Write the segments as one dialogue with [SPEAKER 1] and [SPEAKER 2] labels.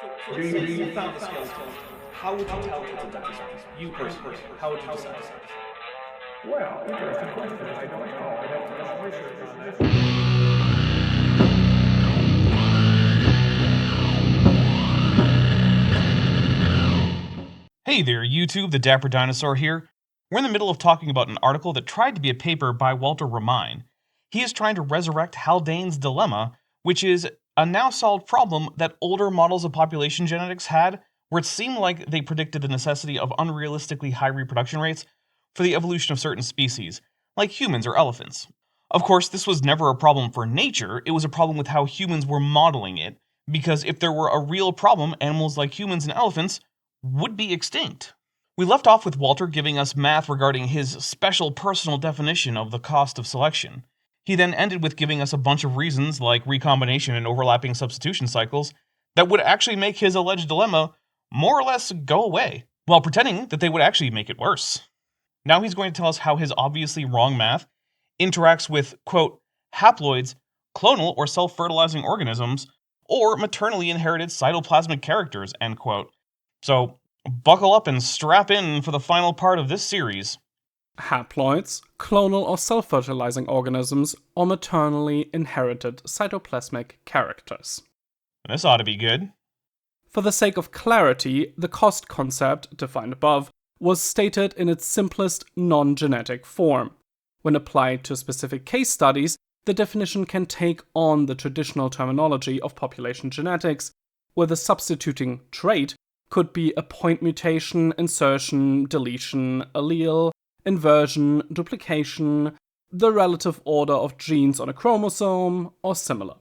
[SPEAKER 1] So let's say you found a skeleton. How would you tell it's a dinosaur? You personally, how would you decide?
[SPEAKER 2] Well, interesting question. I don't know. I'd have to do some research on that.
[SPEAKER 3] Hey there, YouTube, the Dapper Dinosaur here. We're in the middle of talking about an article that tried to be a paper by Walter Ramine. He is trying to resurrect Haldane's dilemma, which is a now solved problem that older models of population genetics had, where it seemed like they predicted the necessity of unrealistically high reproduction rates for the evolution of certain species, like humans or elephants. Of course, this was never a problem for nature, it was a problem with how humans were modeling it, because if there were a real problem, animals like humans and elephants would be extinct. We left off with Walter giving us math regarding his special personal definition of the cost of selection. He then ended with giving us a bunch of reasons, like recombination and overlapping substitution cycles, that would actually make his alleged dilemma more or less go away, while pretending that they would actually make it worse. Now he's going to tell us how his obviously wrong math interacts with, quote, haploids, clonal or self-fertilizing organisms, or maternally inherited cytoplasmic characters, end quote. So, buckle up and strap in for the final part of this series.
[SPEAKER 4] Haploids, clonal or self-fertilizing organisms, or maternally inherited cytoplasmic characters.
[SPEAKER 3] This ought to be good.
[SPEAKER 4] For the sake of clarity, the cost concept, defined above, was stated in its simplest non-genetic form. When applied to specific case studies, the definition can take on the traditional terminology of population genetics, where the substituting trait could be a point mutation, insertion, deletion, allele, inversion, duplication, the relative order of genes on a chromosome, or similar.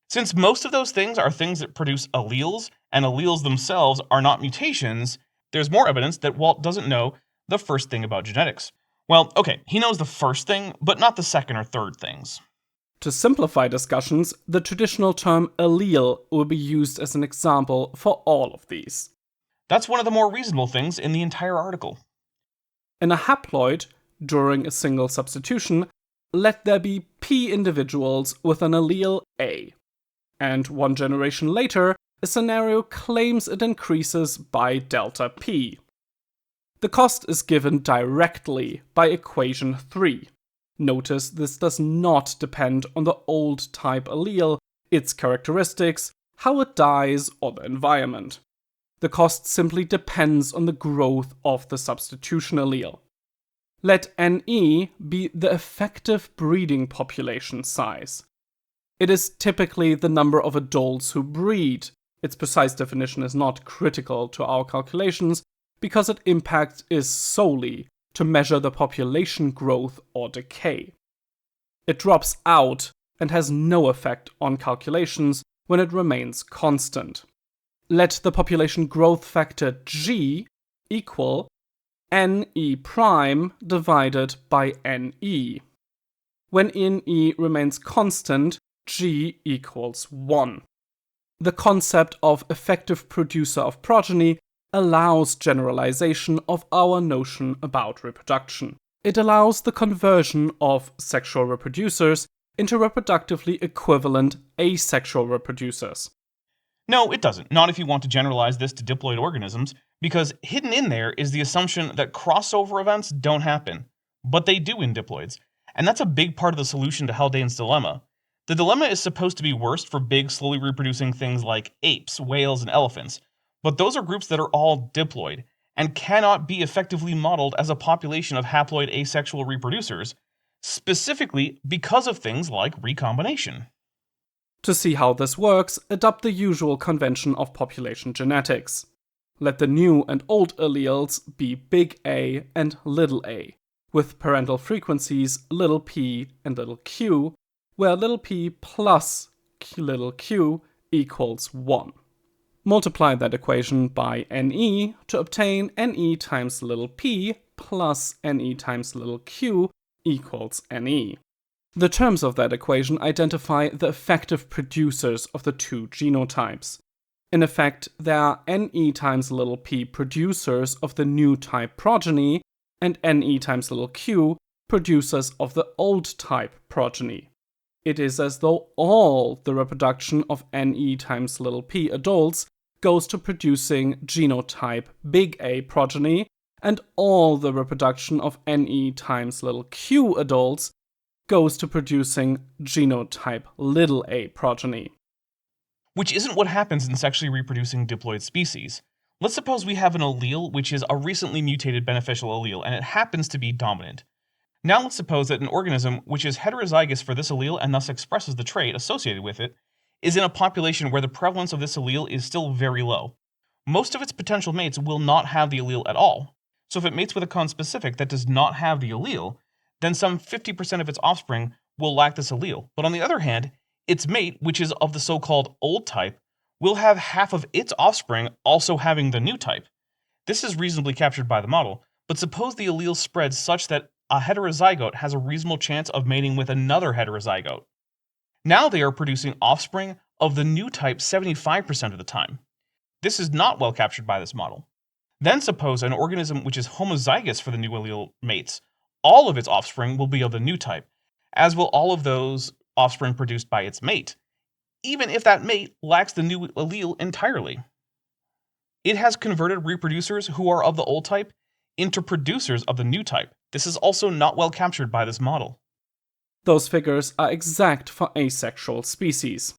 [SPEAKER 3] Since most of those things are things that produce alleles, and alleles themselves are not mutations, there's more evidence that Walt doesn't know the first thing about genetics. Well, okay, he knows the first thing, but not the second or third things.
[SPEAKER 4] To simplify discussions, the traditional term allele will be used as an example for all of these.
[SPEAKER 3] That's one of the more reasonable things in the entire article.
[SPEAKER 4] In a haploid, during a single substitution, let there be P individuals with an allele A. And one generation later, a scenario claims it increases by delta P. The cost is given directly by equation 3. Notice this does not depend on the old type allele, its characteristics, how it dies, or the environment. The cost simply depends on the growth of the substitution allele. Let NE be the effective breeding population size. It is typically the number of adults who breed. Its precise definition is not critical to our calculations because its impact is solely to measure the population growth or decay. It drops out and has no effect on calculations when it remains constant. Let the population growth factor G equal NE prime divided by NE. When NE remains constant, G equals 1. The concept of effective producer of progeny allows generalization of our notion about reproduction. It allows the conversion of sexual reproducers into reproductively equivalent asexual reproducers.
[SPEAKER 3] No, it doesn't. Not if you want to generalize this to diploid organisms, because hidden in there is the assumption that crossover events don't happen. But they do in diploids, and that's a big part of the solution to Haldane's dilemma. The dilemma is supposed to be worst for big, slowly reproducing things like apes, whales, and elephants, but those are groups that are all diploid, and cannot be effectively modeled as a population of haploid asexual reproducers, specifically because of things like recombination.
[SPEAKER 4] To see how this works, adopt the usual convention of population genetics. Let the new and old alleles be big A and little a, with parental frequencies little p and little q, where little p plus little q equals 1. Multiply that equation by NE to obtain NE times little p plus NE times little q equals NE. The terms of that equation identify the effective producers of the two genotypes. In effect, there are Ne times little p producers of the new type progeny, and Ne times little q producers of the old type progeny. It is as though all the reproduction of Ne times little p adults goes to producing genotype big A progeny, and all the reproduction of NE times little q adults goes to producing genotype little a progeny.
[SPEAKER 3] Which isn't what happens in sexually reproducing diploid species. Let's suppose we have an allele which is a recently mutated beneficial allele, and it happens to be dominant. Now let's suppose that an organism which is heterozygous for this allele and thus expresses the trait associated with it is in a population where the prevalence of this allele is still very low. Most of its potential mates will not have the allele at all. So if it mates with a conspecific that does not have the allele, then some 50% of its offspring will lack this allele. But on the other hand, its mate, which is of the so-called old type, will have half of its offspring also having the new type. This is reasonably captured by the model, but suppose the allele spreads such that a heterozygote has a reasonable chance of mating with another heterozygote. Now they are producing offspring of the new type 75% of the time. This is not well captured by this model. Then suppose an organism which is homozygous for the new allele mates. All of its offspring will be of the new type, as will all of those offspring produced by its mate, even if that mate lacks the new allele entirely. It has converted reproducers who are of the old type into producers of the new type. This is also not well captured by this model.
[SPEAKER 4] Those figures are exact for asexual species.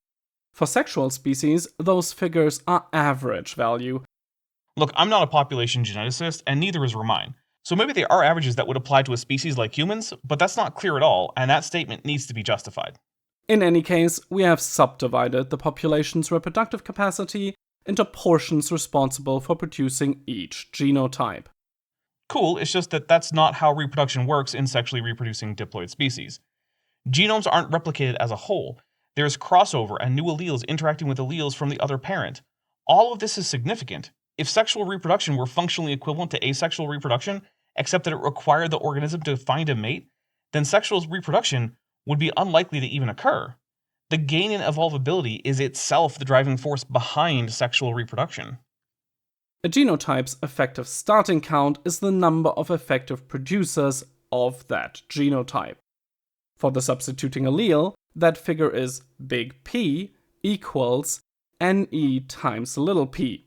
[SPEAKER 4] For sexual species, those figures are average value.
[SPEAKER 3] Look, I'm not a population geneticist, and neither is Romine. So maybe they are averages that would apply to a species like humans, but that's not clear at all, and that statement needs to be justified.
[SPEAKER 4] In any case, we have subdivided the population's reproductive capacity into portions responsible for producing each genotype.
[SPEAKER 3] Cool, it's just that that's not how reproduction works in sexually reproducing diploid species. Genomes aren't replicated as a whole. There's crossover and new alleles interacting with alleles from the other parent. All of this is significant. If sexual reproduction were functionally equivalent to asexual reproduction, except that it required the organism to find a mate, then sexual reproduction would be unlikely to even occur. The gain in evolvability is itself the driving force behind sexual reproduction.
[SPEAKER 4] A genotype's effective starting count is the number of effective producers of that genotype. For the substituting allele, that figure is big P equals NE times little p.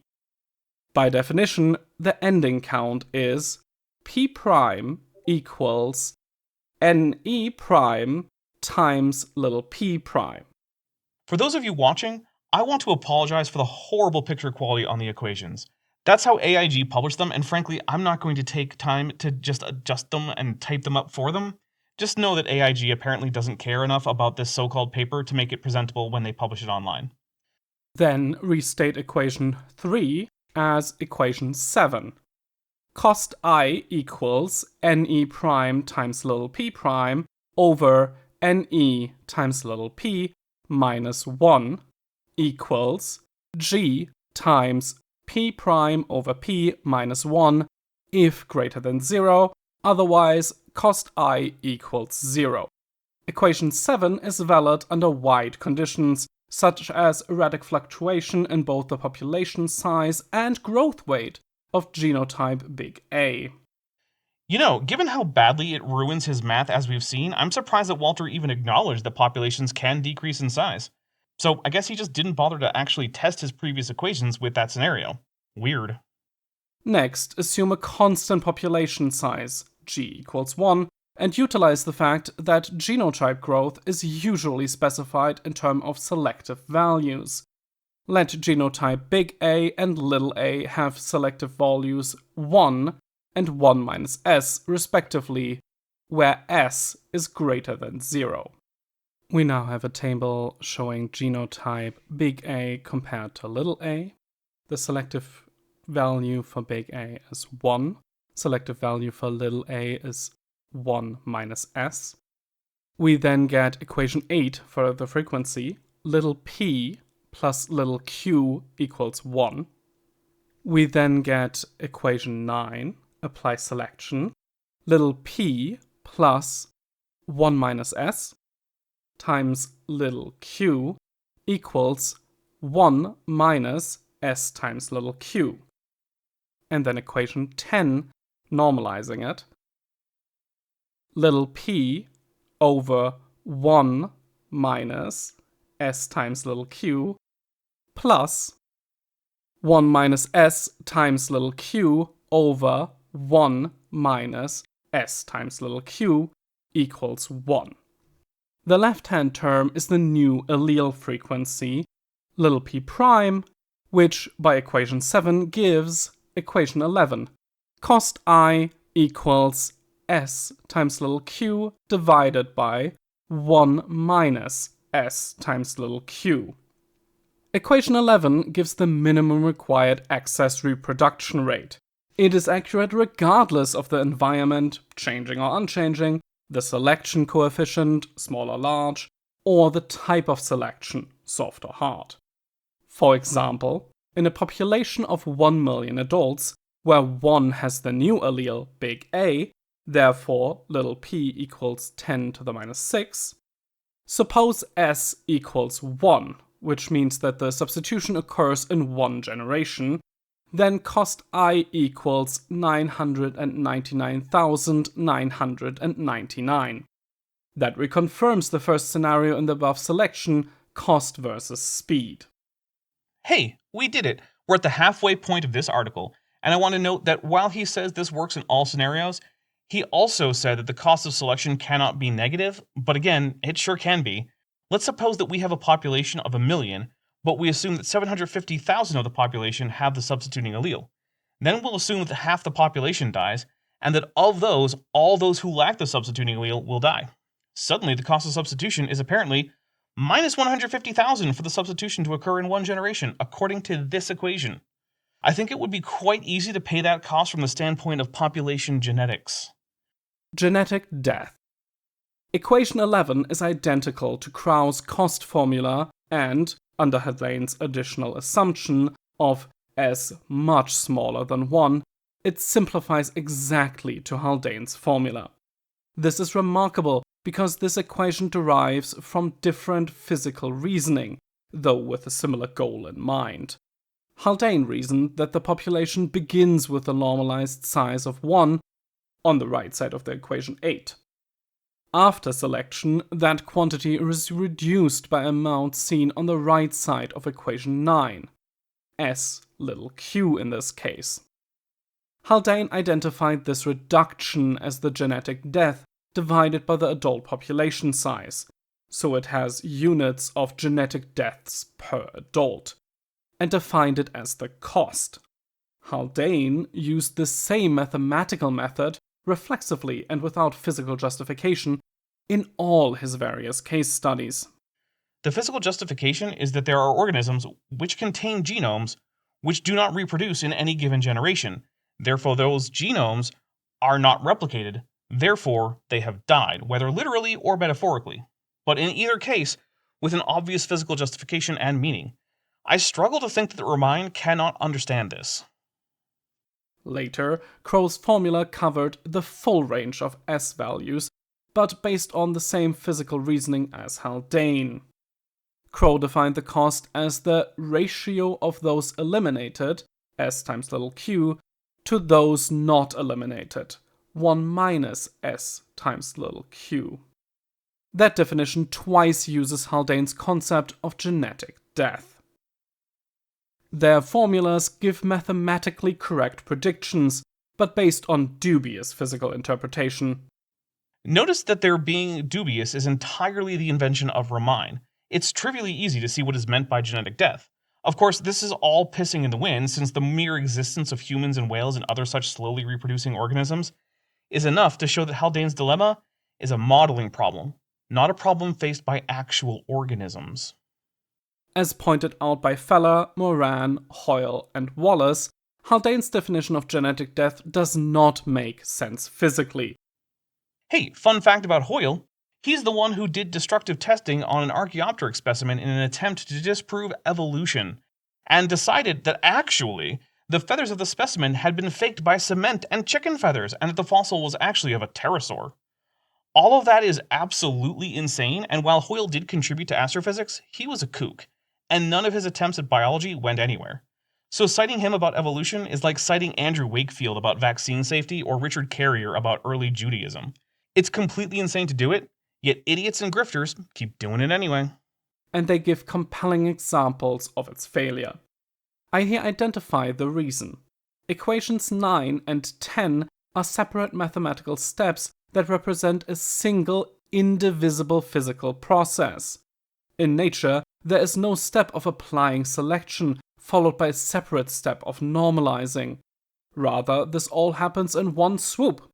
[SPEAKER 4] By definition, the ending count is P prime equals NE prime times little p prime.
[SPEAKER 3] For those of you watching, I want to apologize for the horrible picture quality on the equations. That's how AIG published them, and frankly, I'm not going to take time to just adjust them and type them up for them. Just know that AIG apparently doesn't care enough about this so-called paper to make it presentable when they publish it online.
[SPEAKER 4] Then restate equation 3 as equation 7. Cost I equals NE prime times little p prime over NE times little p minus 1 equals G times p prime over p minus 1 if greater than 0, otherwise cost I equals 0. Equation 7 is valid under wide conditions, such as erratic fluctuation in both the population size and growth weight of genotype big A.
[SPEAKER 3] You know, given how badly it ruins his math as we've seen, I'm surprised that Walter even acknowledged that populations can decrease in size. So I guess he just didn't bother to actually test his previous equations with that scenario. Weird.
[SPEAKER 4] Next, assume a constant population size, g equals 1, and utilize the fact that genotype growth is usually specified in terms of selective values. Let genotype big A and little a have selective values 1 and 1 minus s respectively, where s is greater than 0. We now have a table showing genotype big A compared to little a. The selective value for big A is 1. Selective value for little a is 1 minus s. We then get equation 8 for the frequency. Little p plus little q equals 1. We then get equation 9, apply selection. Little p plus 1 minus s times little q equals 1 minus s times little q. And then equation 10, normalizing it. Little p over 1 minus s times little q plus 1 minus s times little q over 1 minus s times little q equals 1. The left-hand term is the new allele frequency, little p prime, which by equation 7 gives equation 11. Cost I equals s times little q divided by 1 minus s times little q. Equation 11 gives the minimum required excess reproduction rate. It is accurate regardless of the environment, changing or unchanging, the selection coefficient, small or large, or the type of selection, soft or hard. For example, in a population of 1 million adults, where 1 has the new allele, big A, therefore little p equals 10 to the minus 6, suppose s equals 1, which means that the substitution occurs in 1 generation, then cost I equals 999,999. That reconfirms the first scenario in the above selection, cost versus speed.
[SPEAKER 3] Hey, we did it! We're at the halfway point of this article, and I want to note that while he says this works in all scenarios, he also said that the cost of selection cannot be negative, but again, it sure can be. Let's suppose that we have a population of 1 million, but we assume that 750,000 of the population have the substituting allele. Then we'll assume that half the population dies, and that of those, all those who lack the substituting allele will die. Suddenly, the cost of substitution is apparently minus 150,000 for the substitution to occur in 1 generation, according to this equation. I think it would be quite easy to pay that cost from the standpoint of population genetics.
[SPEAKER 4] Genetic death. Equation 11 is identical to Krauss' cost formula and, under Haldane's additional assumption of s much smaller than 1, it simplifies exactly to Haldane's formula. This is remarkable because this equation derives from different physical reasoning, though with a similar goal in mind. Haldane reasoned that the population begins with a normalized size of 1 on the right side of the equation 8. After selection, that quantity is reduced by amount seen on the right side of equation 9, s little q in this case. Haldane identified this reduction as the genetic death divided by the adult population size, so it has units of genetic deaths per adult, and defined it as the cost. Haldane used the same mathematical method reflexively and without physical justification in all his various case studies.
[SPEAKER 3] The physical justification is that there are organisms which contain genomes which do not reproduce in any given generation. Therefore, those genomes are not replicated. Therefore, they have died, whether literally or metaphorically. But in either case, with an obvious physical justification and meaning, I struggle to think that the Riemann cannot understand this.
[SPEAKER 4] Later, Crow's formula covered the full range of s values, but based on the same physical reasoning as Haldane. Crow defined the cost as the ratio of those eliminated, s times little q, to those not eliminated, 1 minus s times little q. That definition twice uses Haldane's concept of genetic death. Their formulas give mathematically correct predictions, but based on dubious physical interpretation.
[SPEAKER 3] Notice that their being dubious is entirely the invention of Riemann. It's trivially easy to see what is meant by genetic death. Of course, this is all pissing in the wind, since the mere existence of humans and whales and other such slowly reproducing organisms is enough to show that Haldane's dilemma is a modeling problem, not a problem faced by actual organisms.
[SPEAKER 4] As pointed out by Feller, Moran, Hoyle, and Wallace, Haldane's definition of genetic death does not make sense physically.
[SPEAKER 3] Hey, fun fact about Hoyle, he's the one who did destructive testing on an Archaeopteryx specimen in an attempt to disprove evolution, and decided that actually the feathers of the specimen had been faked by cement and chicken feathers, and that the fossil was actually of a pterosaur. All of that is absolutely insane, and while Hoyle did contribute to astrophysics, he was a kook, and none of his attempts at biology went anywhere. So citing him about evolution is like citing Andrew Wakefield about vaccine safety or Richard Carrier about early Judaism. It's completely insane to do it, yet idiots and grifters keep doing it anyway.
[SPEAKER 4] And they give compelling examples of its failure. I here identify the reason. Equations 9 and 10 are separate mathematical steps that represent a single, indivisible physical process. In nature, there is no step of applying selection followed by a separate step of normalizing. Rather, this all happens in one swoop.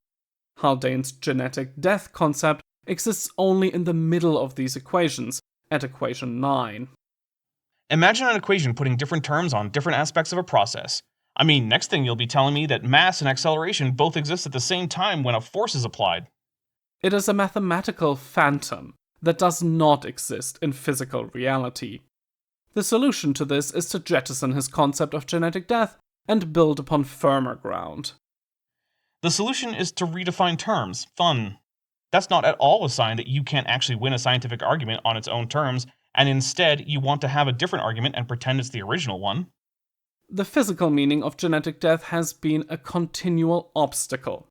[SPEAKER 4] Haldane's genetic death concept exists only in the middle of these equations, at equation 9.
[SPEAKER 3] Imagine an equation putting different terms on different aspects of a process. I mean, next thing you'll be telling me that mass and acceleration both exist at the same time when a force is applied.
[SPEAKER 4] It is a mathematical phantom that does not exist in physical reality. The solution to this is to jettison his concept of genetic death and build upon firmer ground.
[SPEAKER 3] The solution is to redefine terms. Fun. That's not at all a sign that you can't actually win a scientific argument on its own terms, and instead you want to have a different argument and pretend it's the original one.
[SPEAKER 4] The physical meaning of genetic death has been a continual obstacle.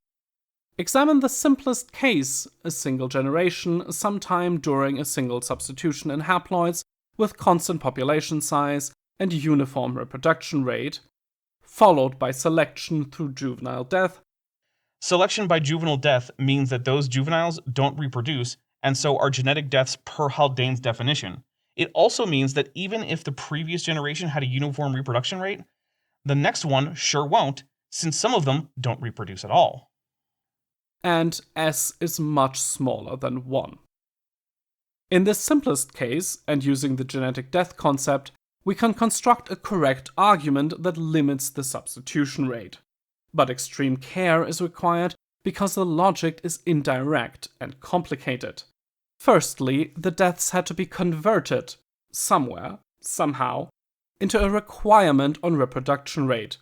[SPEAKER 4] Examine the simplest case, a single generation, sometime during a single substitution in haploids with constant population size and uniform reproduction rate, followed by selection through juvenile death.
[SPEAKER 3] Selection by juvenile death means that those juveniles don't reproduce, and so are genetic deaths per Haldane's definition. It also means that even if the previous generation had a uniform reproduction rate, the next one sure won't, since some of them don't reproduce at all.
[SPEAKER 4] And S is much smaller than 1. In this simplest case, and using the genetic death concept, we can construct a correct argument that limits the substitution rate. But extreme care is required because the logic is indirect and complicated. Firstly, the deaths had to be converted, somewhere, somehow, into a requirement on reproduction rate.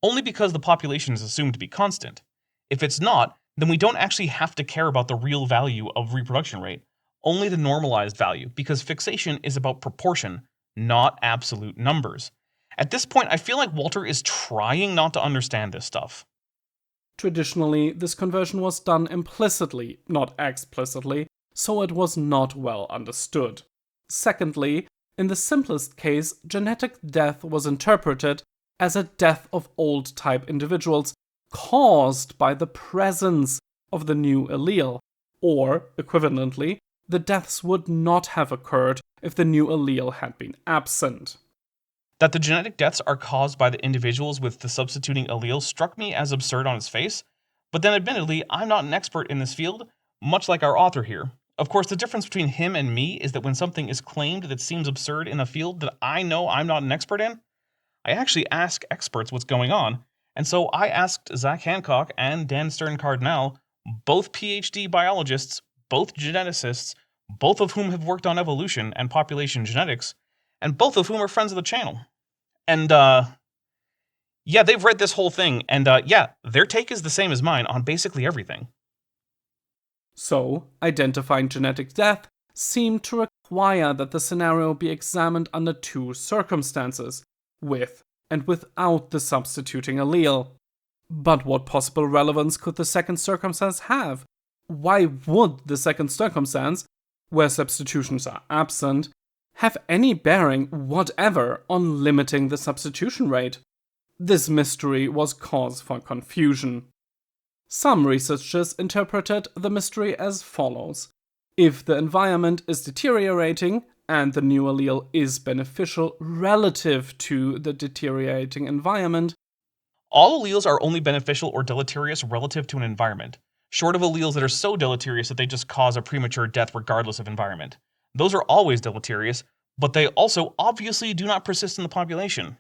[SPEAKER 3] Only because the population is assumed to be constant. If it's not, then we don't actually have to care about the real value of reproduction rate, only the normalized value, because fixation is about proportion, not absolute numbers. At this point, I feel like Walter is trying not to understand this stuff.
[SPEAKER 4] Traditionally, this conversion was done implicitly, not explicitly, so it was not well understood. Secondly, in the simplest case, genetic death was interpreted as a death of old-type individuals caused by the presence of the new allele, or, equivalently, the deaths would not have occurred if the new allele had been absent.
[SPEAKER 3] That the genetic deaths are caused by the individuals with the substituting allele struck me as absurd on its face, but then admittedly, I'm not an expert in this field, much like our author here. Of course, the difference between him and me is that when something is claimed that seems absurd in a field that I know I'm not an expert in, I actually ask experts what's going on, and so I asked Zach Hancock and Dan Stern-Cardinal, both PhD biologists, both geneticists, both of whom have worked on evolution and population genetics, and both of whom are friends of the channel. And, yeah, they've read this whole thing, and, yeah, their take is the same as mine on basically everything.
[SPEAKER 4] So, identifying genetic death seemed to require that the scenario be examined under two circumstances, with and without the substituting allele. But what possible relevance could the second circumstance have? Why would the second circumstance, where substitutions are absent, have any bearing whatever on limiting the substitution rate? This mystery was cause for confusion. Some researchers interpreted the mystery as follows. If the environment is deteriorating and the new allele is beneficial relative to the deteriorating environment,
[SPEAKER 3] all alleles are only beneficial or deleterious relative to an environment, short of alleles that are so deleterious that they just cause a premature death regardless of environment. Those are always deleterious, but they also obviously do not persist in the population.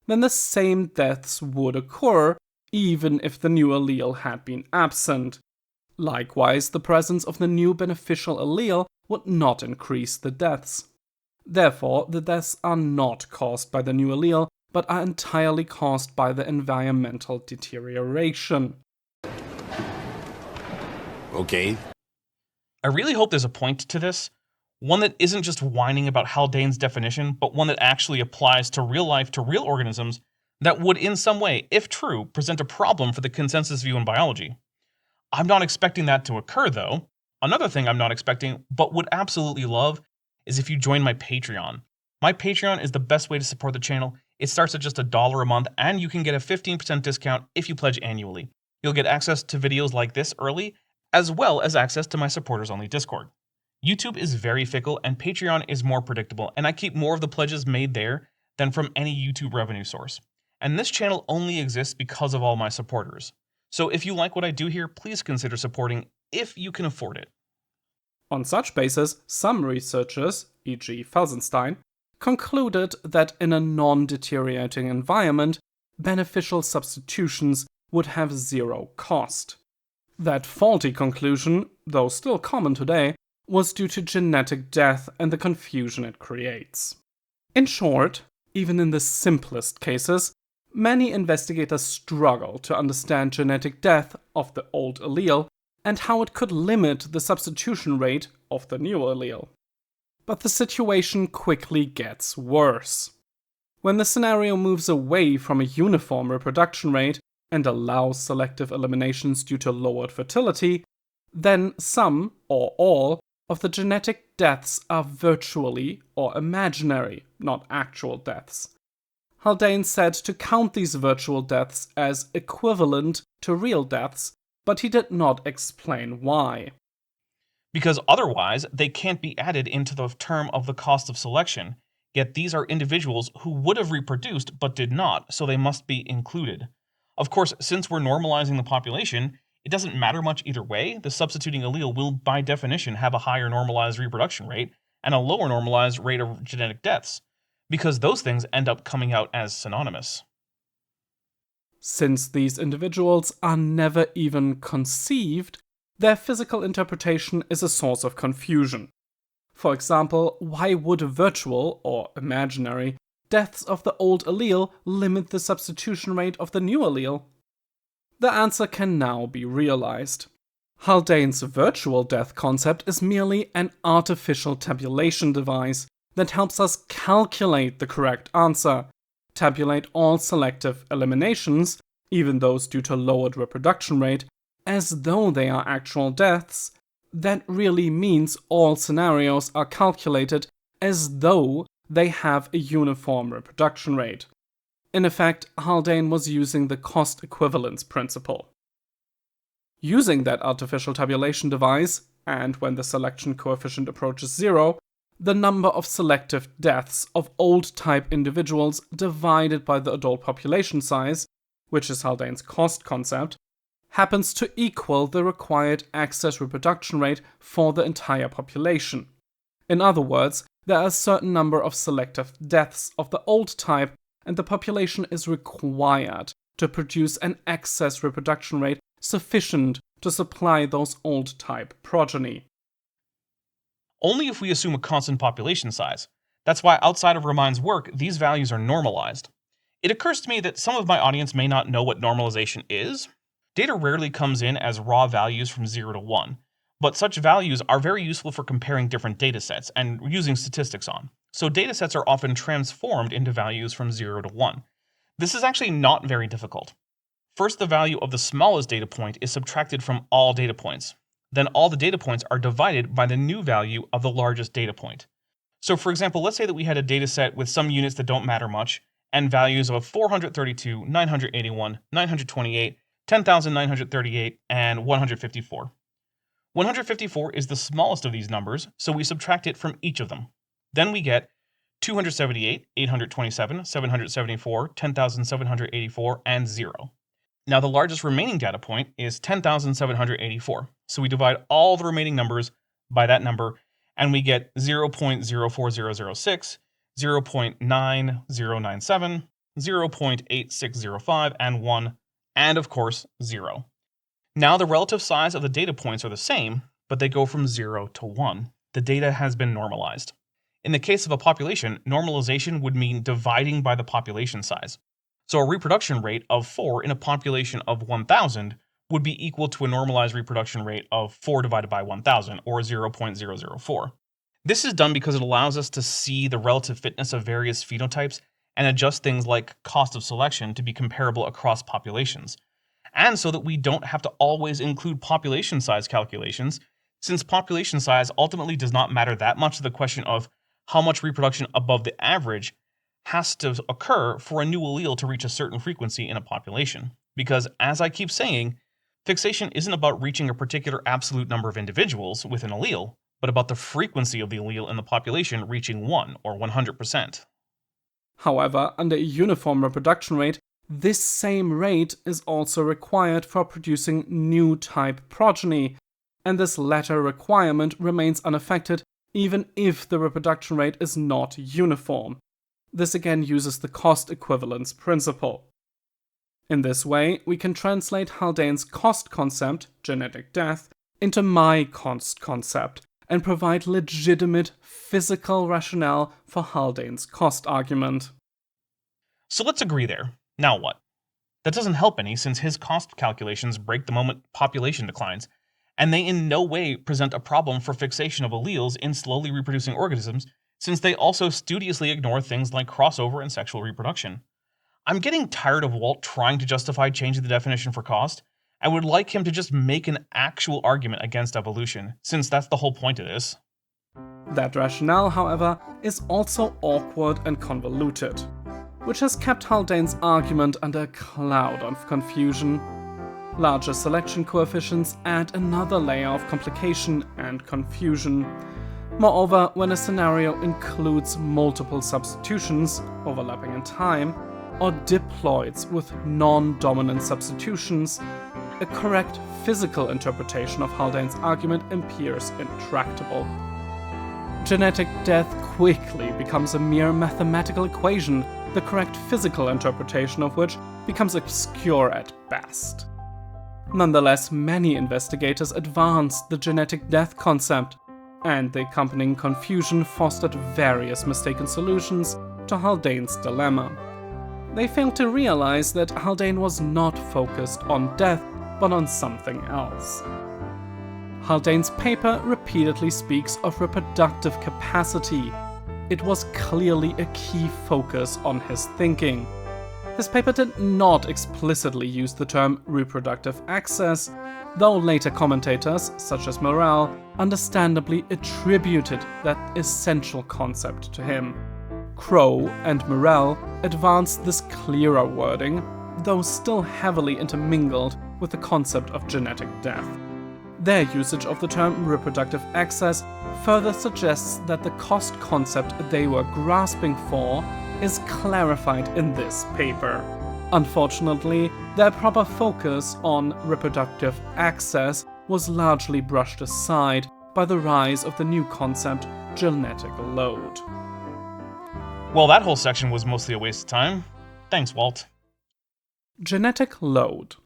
[SPEAKER 4] Then the same deaths would occur even if the new allele had been absent. Likewise, the presence of the new beneficial allele would not increase the deaths. Therefore, the deaths are not caused by the new allele, but are entirely caused by the environmental deterioration.
[SPEAKER 5] Okay.
[SPEAKER 3] I really hope there's a point to this. One that isn't just whining about Haldane's definition, but one that actually applies to real life, to real organisms, that would in some way, if true, present a problem for the consensus view in biology. I'm not expecting that to occur, though. Another thing I'm not expecting, but would absolutely love, is if you join my Patreon. My Patreon is the best way to support the channel. It starts at just $1 a month, and you can get a 15% discount if you pledge annually. You'll get access to videos like this early, as well as access to my supporters-only Discord. YouTube is very fickle, and Patreon is more predictable, and I keep more of the pledges made there than from any YouTube revenue source. And this channel only exists because of all my supporters. So if you like what I do here, please consider supporting if you can afford it.
[SPEAKER 4] On such basis, some researchers, e.g. Felsenstein, concluded that in a non-deteriorating environment, beneficial substitutions would have zero cost. That faulty conclusion, though still common today, was due to genetic death and the confusion it creates. In short, even in the simplest cases, many investigators struggle to understand genetic death of the old allele and how it could limit the substitution rate of the new allele. But the situation quickly gets worse. When the scenario moves away from a uniform reproduction rate and allows selective eliminations due to lowered fertility, then some, or all, of the genetic deaths are virtually or imaginary, not actual deaths. Haldane said to count these virtual deaths as equivalent to real deaths, but he did not explain why.
[SPEAKER 3] Because otherwise, they can't be added into the term of the cost of selection, yet these are individuals who would have reproduced but did not, so they must be included. Of course, since we're normalizing the population, it doesn't matter much either way. The substituting allele will, by definition, have a higher normalized reproduction rate and a lower normalized rate of genetic deaths, because those things end up coming out as synonymous.
[SPEAKER 4] Since these individuals are never even conceived, their physical interpretation is a source of confusion. For example, why would virtual, or imaginary, deaths of the old allele limit the substitution rate of the new allele? The answer can now be realized. Haldane's virtual death concept is merely an artificial tabulation device that helps us calculate the correct answer, tabulate all selective eliminations, even those due to lowered reproduction rate, as though they are actual deaths. That really means all scenarios are calculated as though they have a uniform reproduction rate. In effect, Haldane was using the cost equivalence principle. Using that artificial tabulation device, and when the selection coefficient approaches 0, the number of selective deaths of old-type individuals divided by the adult population size, which is Haldane's cost concept, happens to equal the required excess reproduction rate for the entire population. In other words, there are a certain number of selective deaths of the old type, and the population is required to produce an excess reproduction rate sufficient to supply those old type progeny.
[SPEAKER 3] Only if we assume a constant population size. That's why outside of Ramine's work, these values are normalized. It occurs to me that some of my audience may not know what normalization is. Data rarely comes in as raw values from 0 to 1, but such values are very useful for comparing different datasets and using statistics on. So datasets are often transformed into values from 0 to 1. This is actually not very difficult. First, the value of the smallest data point is subtracted from all data points. Then all the data points are divided by the new value of the largest data point. So for example, let's say that we had a dataset with some units that don't matter much, and values of 432, 981, 928, 10,938, and 154. 154 is the smallest of these numbers, so we subtract it from each of them. Then we get 278, 827, 774, 10,784, and 0. Now the largest remaining data point is 10,784, so we divide all the remaining numbers by that number, and we get 0.04006, 0.9097, 0.8605, and 1, and of course 0. Now the relative size of the data points are the same, but they go from 0 to 1. The data has been normalized. In the case of a population, normalization would mean dividing by the population size. So a reproduction rate of 4 in a population of 1,000 would be equal to a normalized reproduction rate of 4 divided by 1,000, or 0.004. This is done because it allows us to see the relative fitness of various phenotypes and adjust things like cost of selection to be comparable across populations. And so that we don't have to always include population size calculations, since population size ultimately does not matter that much to the question of how much reproduction above the average has to occur for a new allele to reach a certain frequency in a population. Because, as I keep saying, fixation isn't about reaching a particular absolute number of individuals with an allele, but about the frequency of the allele in the population reaching 1 or 100%.
[SPEAKER 4] However, under a uniform reproduction rate, this same rate is also required for producing new type progeny, and this latter requirement remains unaffected even if the reproduction rate is not uniform. This again uses the cost equivalence principle. In this way, we can translate Haldane's cost concept, genetic death, into my cost concept, and provide legitimate physical rationale for Haldane's cost argument.
[SPEAKER 3] So let's agree there. Now what? That doesn't help any since his cost calculations break the moment population declines, and they in no way present a problem for fixation of alleles in slowly reproducing organisms, since they also studiously ignore things like crossover and sexual reproduction. I'm getting tired of Walt trying to justify changing the definition for cost. I would like him to just make an actual argument against evolution, since that's the whole point of this.
[SPEAKER 4] That rationale, however, is also awkward and convoluted, which has kept Haldane's argument under a cloud of confusion. Larger selection coefficients add another layer of complication and confusion. Moreover, when a scenario includes multiple substitutions, overlapping in time, or diploids with non-dominant substitutions, a correct physical interpretation of Haldane's argument appears intractable. Genetic death quickly becomes a mere mathematical equation, the correct physical interpretation of which becomes obscure at best. Nonetheless, many investigators advanced the genetic death concept, and the accompanying confusion fostered various mistaken solutions to Haldane's dilemma. They failed to realize that Haldane was not focused on death, but on something else. Haldane's paper repeatedly speaks of reproductive capacity. It was clearly a key focus on his thinking. His paper did not explicitly use the term reproductive access, though later commentators, such as Morel, understandably attributed that essential concept to him. Crow and Morel advanced this clearer wording, though still heavily intermingled with the concept of genetic death. Their usage of the term reproductive access further suggests that the cost concept they were grasping for is clarified in this paper. Unfortunately, their proper focus on reproductive access was largely brushed aside by the rise of the new concept, genetic load.
[SPEAKER 3] Well, that whole section was mostly a waste of time. Thanks, Walt.
[SPEAKER 4] Genetic load.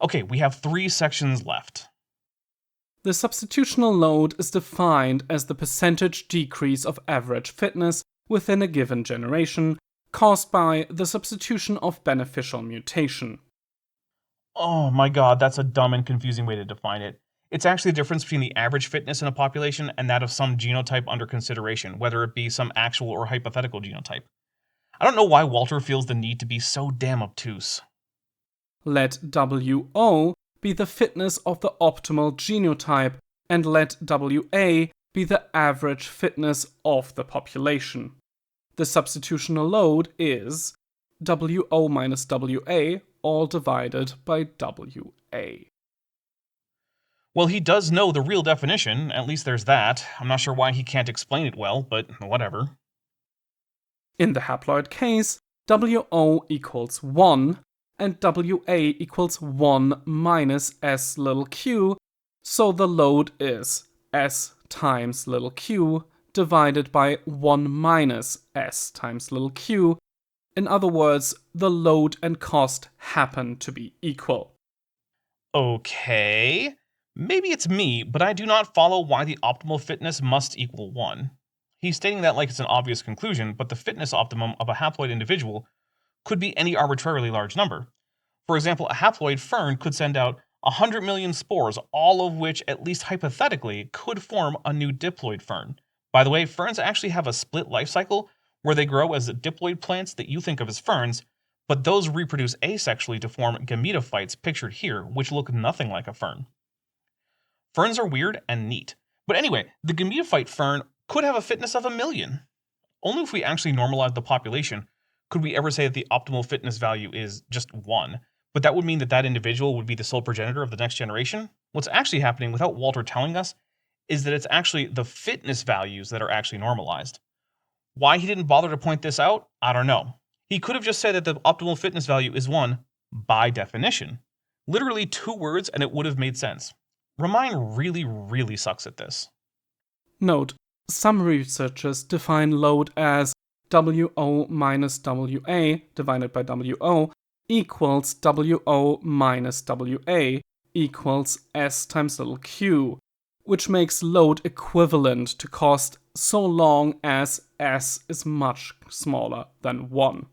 [SPEAKER 3] Okay, we have 3 sections left.
[SPEAKER 4] The substitutional load is defined as the percentage decrease of average fitness within a given generation, caused by the substitution of beneficial mutation.
[SPEAKER 3] Oh my god, that's a dumb and confusing way to define it. It's actually the difference between the average fitness in a population and that of some genotype under consideration, whether it be some actual or hypothetical genotype. I don't know why Walter feels the need to be so damn obtuse.
[SPEAKER 4] Let WO be the fitness of the optimal genotype, and let WA be the average fitness of the population. The substitutional load is WO minus WA, all divided by WA.
[SPEAKER 3] Well, he does know the real definition, at least there's that. I'm not sure why he can't explain it well, but whatever.
[SPEAKER 4] In the haploid case, WO equals 1, and WA equals 1 minus S little q, so the load is S times little q divided by 1 minus S times little q. In other words, the load and cost happen to be equal.
[SPEAKER 3] Okay. Maybe it's me, but I do not follow why the optimal fitness must equal 1. He's stating that like it's an obvious conclusion, but the fitness optimum of a haploid individual could be any arbitrarily large number. For example, a haploid fern could send out 100 million spores, all of which, at least hypothetically, could form a new diploid fern. By the way, ferns actually have a split life cycle where they grow as diploid plants that you think of as ferns, but those reproduce asexually to form gametophytes pictured here, which look nothing like a fern. Ferns are weird and neat. But anyway, the gametophyte fern could have a fitness of 1 million. Only if we actually normalize the population could we ever say that the optimal fitness value is just 1, but that would mean that that individual would be the sole progenitor of the next generation. What's actually happening, without Walter telling us, is that it's actually the fitness values that are actually normalized. Why he didn't bother to point this out, I don't know. He could have just said that the optimal fitness value is 1 by definition. Literally 2 words and it would have made sense. Remine really sucks at this.
[SPEAKER 4] Note, some researchers define load as WO minus WA divided by WO equals WO minus WA equals S times little q, which makes load equivalent to cost so long as S is much smaller than 1.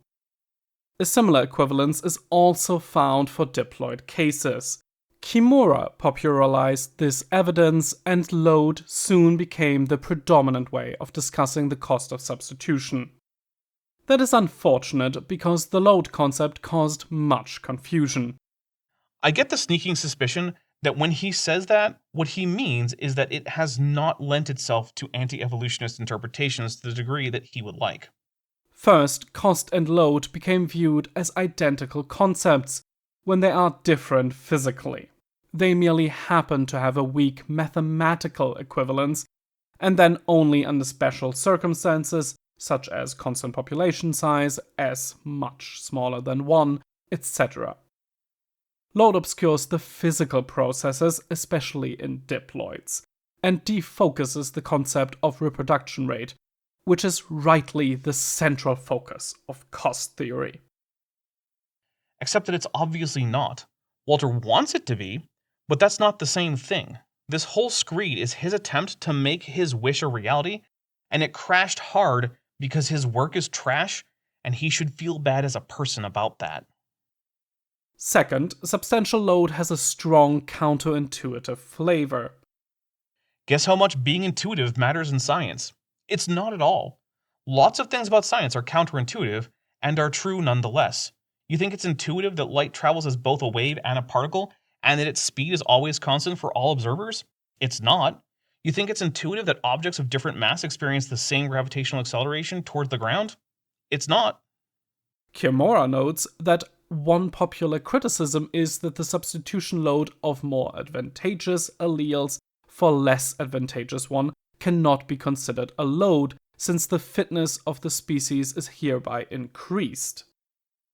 [SPEAKER 4] A similar equivalence is also found for diploid cases. Kimura popularized this evidence, and load soon became the predominant way of discussing the cost of substitution. That is unfortunate because the load concept caused much confusion.
[SPEAKER 3] I get the sneaking suspicion that when he says that, what he means is that it has not lent itself to anti-evolutionist interpretations to the degree that he would like.
[SPEAKER 4] First, cost and load became viewed as identical concepts when they are different physically. They merely happen to have a weak mathematical equivalence, and then only under special circumstances, such as constant population size, S much smaller than 1, etc. Load obscures the physical processes, especially in diploids, and defocuses the concept of reproduction rate, which is rightly the central focus of cost theory.
[SPEAKER 3] Except that it's obviously not. Walter wants it to be, but that's not the same thing. This whole screed is his attempt to make his wish a reality, and it crashed hard because his work is trash, and he should feel bad as a person about that.
[SPEAKER 4] Second, substantial load has a strong counterintuitive flavor.
[SPEAKER 3] Guess how much being intuitive matters in science? It's not at all. Lots of things about science are counterintuitive, and are true nonetheless. You think it's intuitive that light travels as both a wave and a particle, and that its speed is always constant for all observers? It's not. You think it's intuitive that objects of different mass experience the same gravitational acceleration towards the ground? It's not.
[SPEAKER 4] Kimura notes that one popular criticism is that the substitution load of more advantageous alleles for less advantageous one cannot be considered a load, since the fitness of the species is hereby increased.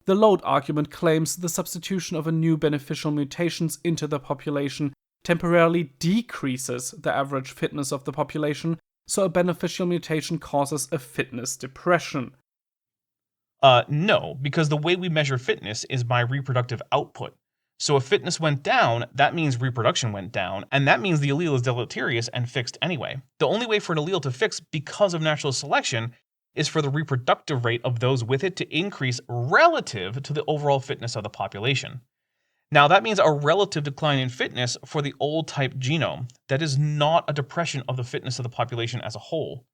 [SPEAKER 4] The load argument claims the substitution of a new beneficial mutations into the population temporarily decreases the average fitness of the population, so a beneficial mutation causes a fitness depression.
[SPEAKER 3] No, because the way we measure fitness is by reproductive output. So if fitness went down, that means reproduction went down, and that means the allele is deleterious and fixed anyway. The only way for an allele to fix because of natural selection is for the reproductive rate of those with it to increase relative to the overall fitness of the population. Now that means a relative decline in fitness for the old type genome. That is not a depression of the fitness of the population as a whole.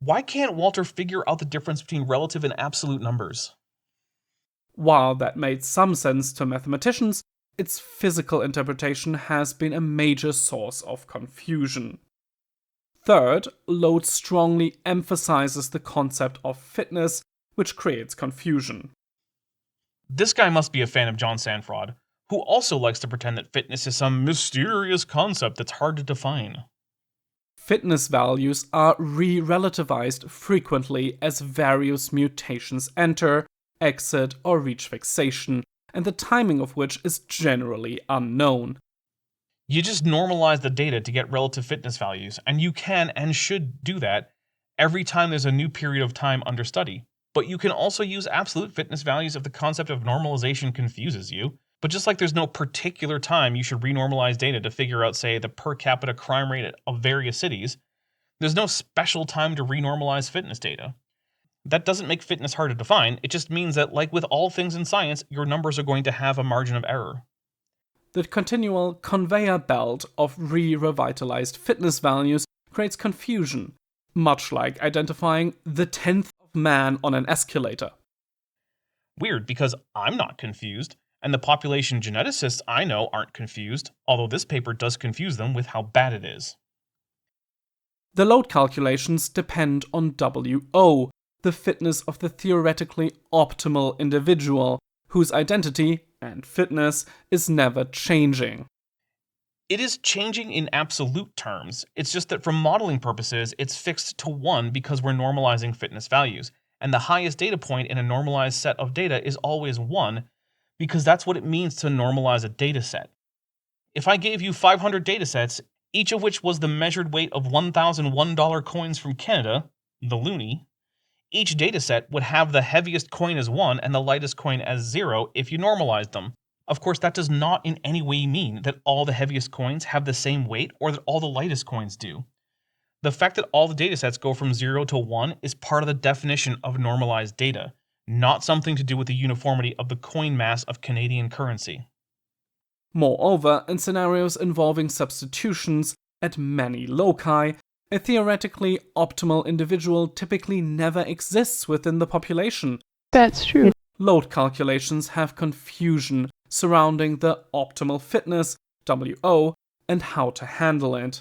[SPEAKER 3] Why can't Walter figure out the difference between relative and absolute numbers?
[SPEAKER 4] While that made some sense to mathematicians, its physical interpretation has been a major source of confusion. Third, load strongly emphasizes the concept of fitness, which creates confusion.
[SPEAKER 3] This guy must be a fan of John Sanfraud, who also likes to pretend that fitness is some mysterious concept that's hard to define.
[SPEAKER 4] Fitness values are re-relativized frequently as various mutations enter, exit, or reach fixation, and the timing of which is generally unknown.
[SPEAKER 3] You just normalize the data to get relative fitness values, and you can and should do that every time there's a new period of time under study. But you can also use absolute fitness values if the concept of normalization confuses you. But just like there's no particular time you should renormalize data to figure out, say, the per capita crime rate of various cities, there's no special time to renormalize fitness data. That doesn't make fitness hard to define, it just means that, like with all things in science, your numbers are going to have a margin of error.
[SPEAKER 4] The continual conveyor belt of re-revitalized fitness values creates confusion, much like identifying the 10th of man on an escalator.
[SPEAKER 3] Weird, because I'm not confused, and the population geneticists I know aren't confused, although this paper does confuse them with how bad it is.
[SPEAKER 4] The load calculations depend on WO, the fitness of the theoretically optimal individual, whose identity and fitness is never changing.
[SPEAKER 3] It is changing in absolute terms. It's just that for modeling purposes, it's fixed to 1 because we're normalizing fitness values. And the highest data point in a normalized set of data is always 1 because that's what it means to normalize a data set. If I gave you 500 data sets, each of which was the measured weight of $1,001 coins from Canada, the loonie, each data set would have the heaviest coin as 1 and the lightest coin as 0 if you normalized them. Of course, that does not in any way mean that all the heaviest coins have the same weight or that all the lightest coins do. The fact that all the datasets go from 0 to 1 is part of the definition of normalized data, not something to do with the uniformity of the coin mass of Canadian currency.
[SPEAKER 4] Moreover, in scenarios involving substitutions at many loci, a theoretically optimal individual typically never exists within the population.
[SPEAKER 5] That's true.
[SPEAKER 4] Load calculations have confusion surrounding the optimal fitness, WO, and how to handle it.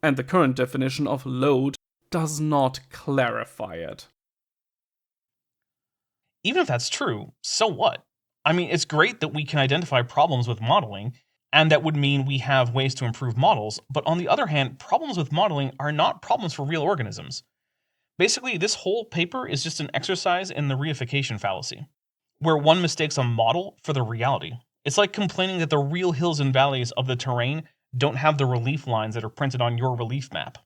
[SPEAKER 4] And the current definition of load does not clarify it.
[SPEAKER 3] Even if that's true, so what? I mean, it's great that we can identify problems with modeling, and that would mean we have ways to improve models, but on the other hand, problems with modeling are not problems for real organisms. Basically, this whole paper is just an exercise in the reification fallacy, where one mistakes a model for the reality. It's like complaining that the real hills and valleys of the terrain don't have the relief lines that are printed on your relief map.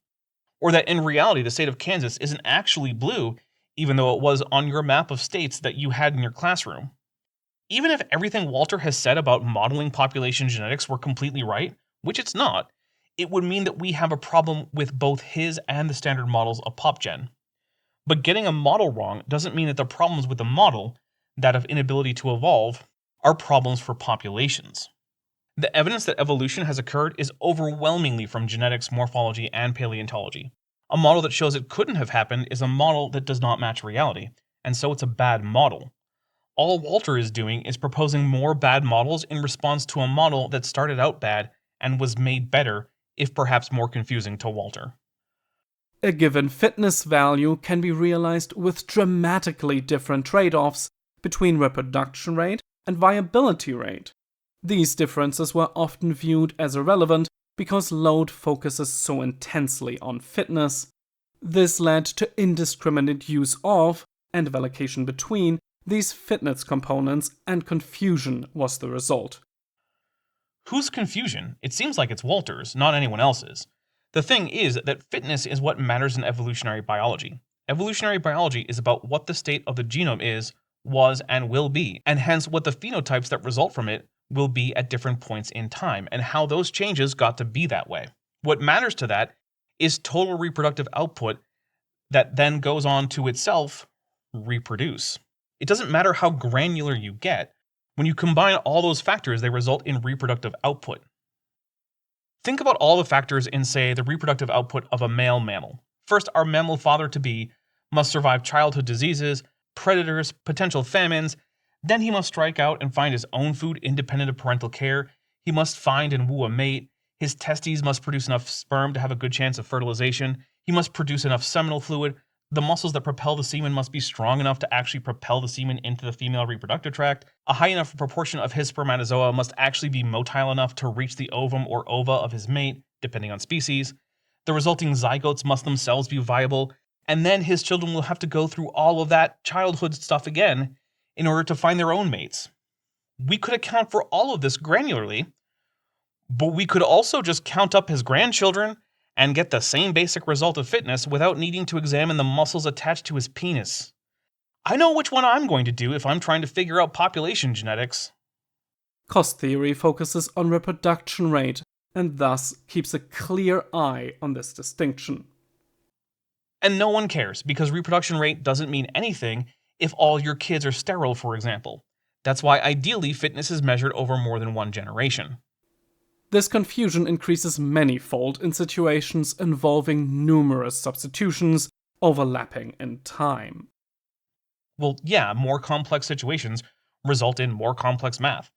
[SPEAKER 3] Or that in reality the state of Kansas isn't actually blue, even though it was on your map of states that you had in your classroom. Even if everything Walter has said about modeling population genetics were completely right, which it's not, it would mean that we have a problem with both his and the standard models of PopGen. But getting a model wrong doesn't mean that the problems with the model, that of inability to evolve, are problems for populations. The evidence that evolution has occurred is overwhelmingly from genetics, morphology, and paleontology. A model that shows it couldn't have happened is a model that does not match reality, and so it's a bad model. All Walter is doing is proposing more bad models in response to a model that started out bad and was made better, if perhaps more confusing to Walter.
[SPEAKER 4] A given fitness value can be realized with dramatically different trade-offs between reproduction rate and viability rate. These differences were often viewed as irrelevant because load focuses so intensely on fitness. This led to indiscriminate use of, and allocation between, these fitness components, and confusion was the result.
[SPEAKER 3] Whose confusion? It seems like it's Walter's, not anyone else's. The thing is that fitness is what matters in evolutionary biology. Evolutionary biology is about what the state of the genome is, was, and will be, and hence what the phenotypes that result from it will be at different points in time, and how those changes got to be that way. What matters to that is total reproductive output that then goes on to itself reproduce. It doesn't matter how granular you get. When you combine all those factors, they result in reproductive output. Think about all the factors in, say, the reproductive output of a male mammal. First, our mammal father-to-be must survive childhood diseases, predators, potential famines. Then he must strike out and find his own food independent of parental care. He must find and woo a mate. His testes must produce enough sperm to have a good chance of fertilization. He must produce enough seminal fluid. The muscles that propel the semen must be strong enough to actually propel the semen into the female reproductive tract. A high enough proportion of his spermatozoa must actually be motile enough to reach the ovum or ova of his mate, depending on species. The resulting zygotes must themselves be viable, and then his children will have to go through all of that childhood stuff again in order to find their own mates. We could account for all of this granularly, but we could also just count up his grandchildren and get the same basic result of fitness without needing to examine the muscles attached to his penis. I know which one I'm going to do if I'm trying to figure out population genetics.
[SPEAKER 4] Cost theory focuses on reproduction rate and thus keeps a clear eye on this distinction.
[SPEAKER 3] And no one cares, because reproduction rate doesn't mean anything if all your kids are sterile, for example. That's why ideally fitness is measured over more than one generation.
[SPEAKER 4] This confusion increases manyfold in situations involving numerous substitutions overlapping in time.
[SPEAKER 3] Well, yeah, more complex situations result in more complex math.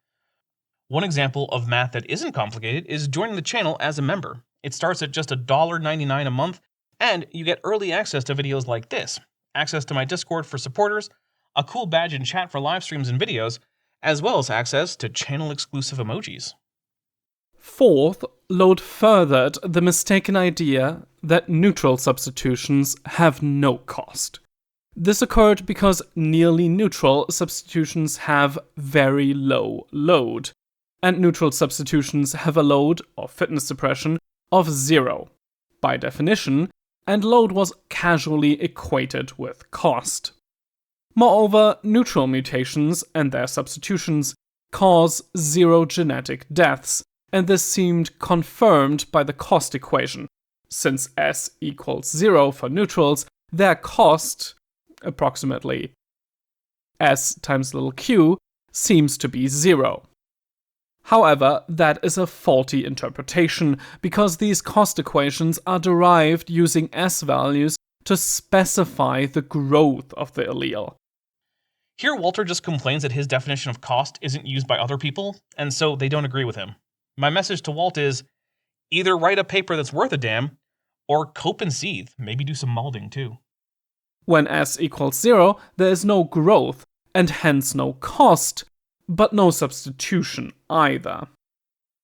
[SPEAKER 3] One example of math that isn't complicated is joining the channel as a member. It starts at just $1.99 a month, and you get early access to videos like this. access to my Discord for supporters, a cool badge in chat for live streams and videos, as well as access to channel-exclusive emojis.
[SPEAKER 4] Fourth, Load furthered the mistaken idea that neutral substitutions have no cost. This occurred because nearly neutral substitutions have very low load, and neutral substitutions have a load, or fitness suppression, of 0, by definition, and load was casually equated with cost. Moreover, neutral mutations and their substitutions cause 0 genetic deaths, and this seemed confirmed by the cost equation. Since S equals 0 for neutrals, their cost, approximately S times little q, seems to be 0. However, that is a faulty interpretation, because these cost equations are derived using S values to specify the growth of the allele.
[SPEAKER 3] Here, Walter just complains that his definition of cost isn't used by other people, and so they don't agree with him. My message to Walt is, either write a paper that's worth a damn, or cope and seethe, maybe do some molding too.
[SPEAKER 4] When S equals 0, there is no growth, and hence no cost, but no substitution either.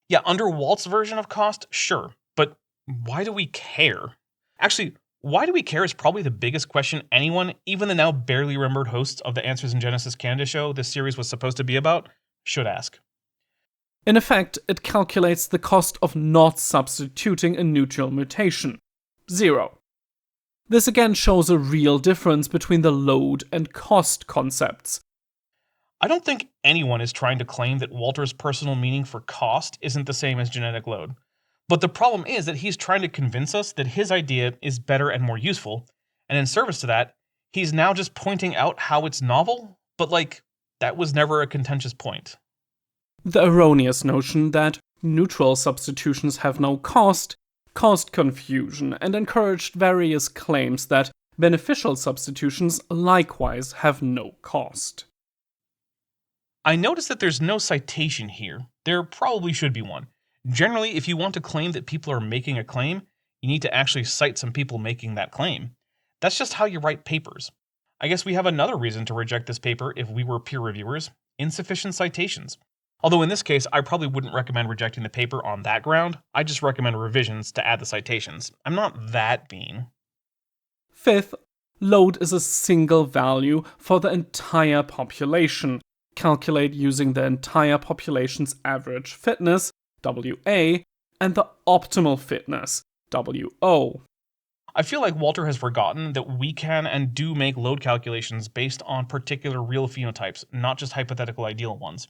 [SPEAKER 3] Yeah, under Walt's version of cost, sure, but why do we care? Actually, why do we care is probably the biggest question anyone, even the now barely remembered hosts of the Answers in Genesis Canada show this series was supposed to be about, should ask.
[SPEAKER 4] In effect, it calculates the cost of not substituting a neutral mutation, 0. This again shows a real difference between the load and cost concepts.
[SPEAKER 3] I don't think anyone is trying to claim that Walter's personal meaning for cost isn't the same as genetic load. But the problem is that he's trying to convince us that his idea is better and more useful, and in service to that, he's now just pointing out how it's novel, but that was never a contentious point.
[SPEAKER 4] The erroneous notion that neutral substitutions have no cost caused confusion and encouraged various claims that beneficial substitutions likewise have no cost.
[SPEAKER 3] I noticed that there's no citation here. There probably should be one. Generally, if you want to claim that people are making a claim, you need to actually cite some people making that claim. That's just how you write papers. I guess we have another reason to reject this paper if we were peer reviewers: insufficient citations. Although in this case, I probably wouldn't recommend rejecting the paper on that ground. I just recommend revisions to add the citations. I'm not that mean.
[SPEAKER 4] Fifth, load is a single value for the entire population. Calculate using the entire population's average fitness, WA, and the optimal fitness, WO.
[SPEAKER 3] I feel like Walter has forgotten that we can and do make load calculations based on particular real phenotypes, not just hypothetical ideal ones.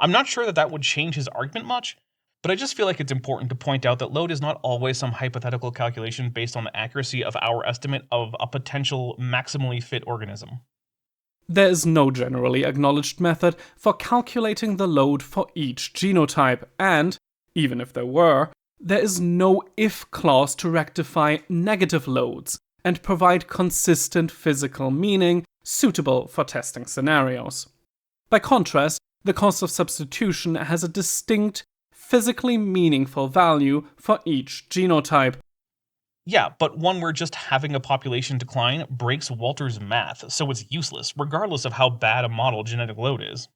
[SPEAKER 3] I'm not sure that would change his argument much, but I just feel like it's important to point out that load is not always some hypothetical calculation based on the accuracy of our estimate of a potential maximally fit organism.
[SPEAKER 4] There is no generally acknowledged method for calculating the load for each genotype, and, even if there were, there is no if clause to rectify negative loads and provide consistent physical meaning suitable for testing scenarios. By contrast, the cost of substitution has a distinct, physically meaningful value for each genotype.
[SPEAKER 3] Yeah, but one where just having a population decline breaks Walter's math, so it's useless, regardless of how bad a model genetic load is.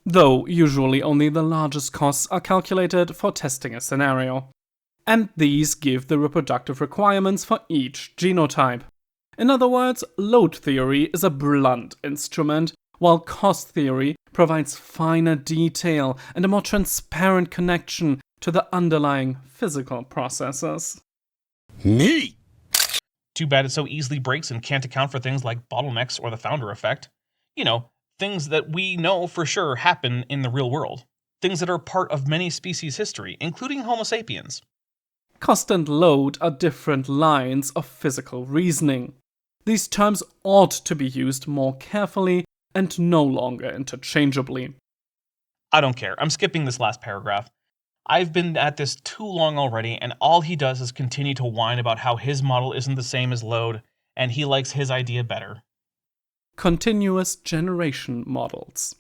[SPEAKER 4] Though usually only the largest costs are calculated for testing a scenario. And these give the reproductive requirements for each genotype. In other words, load theory is a blunt instrument, while cost theory provides finer detail and a more transparent connection to the underlying physical processes.
[SPEAKER 5] Neat!
[SPEAKER 3] Too bad it so easily breaks and can't account for things like bottlenecks or the founder effect. You know, things that we know for sure happen in the real world. Things that are part of many species' history, including Homo sapiens.
[SPEAKER 4] Cost and load are different lines of physical reasoning. These terms ought to be used more carefully and no longer interchangeably.
[SPEAKER 3] I don't care. I'm skipping this last paragraph. I've been at this too long already, and all he does is continue to whine about how his model isn't the same as load, and he likes his idea better.
[SPEAKER 4] Continuous generation models.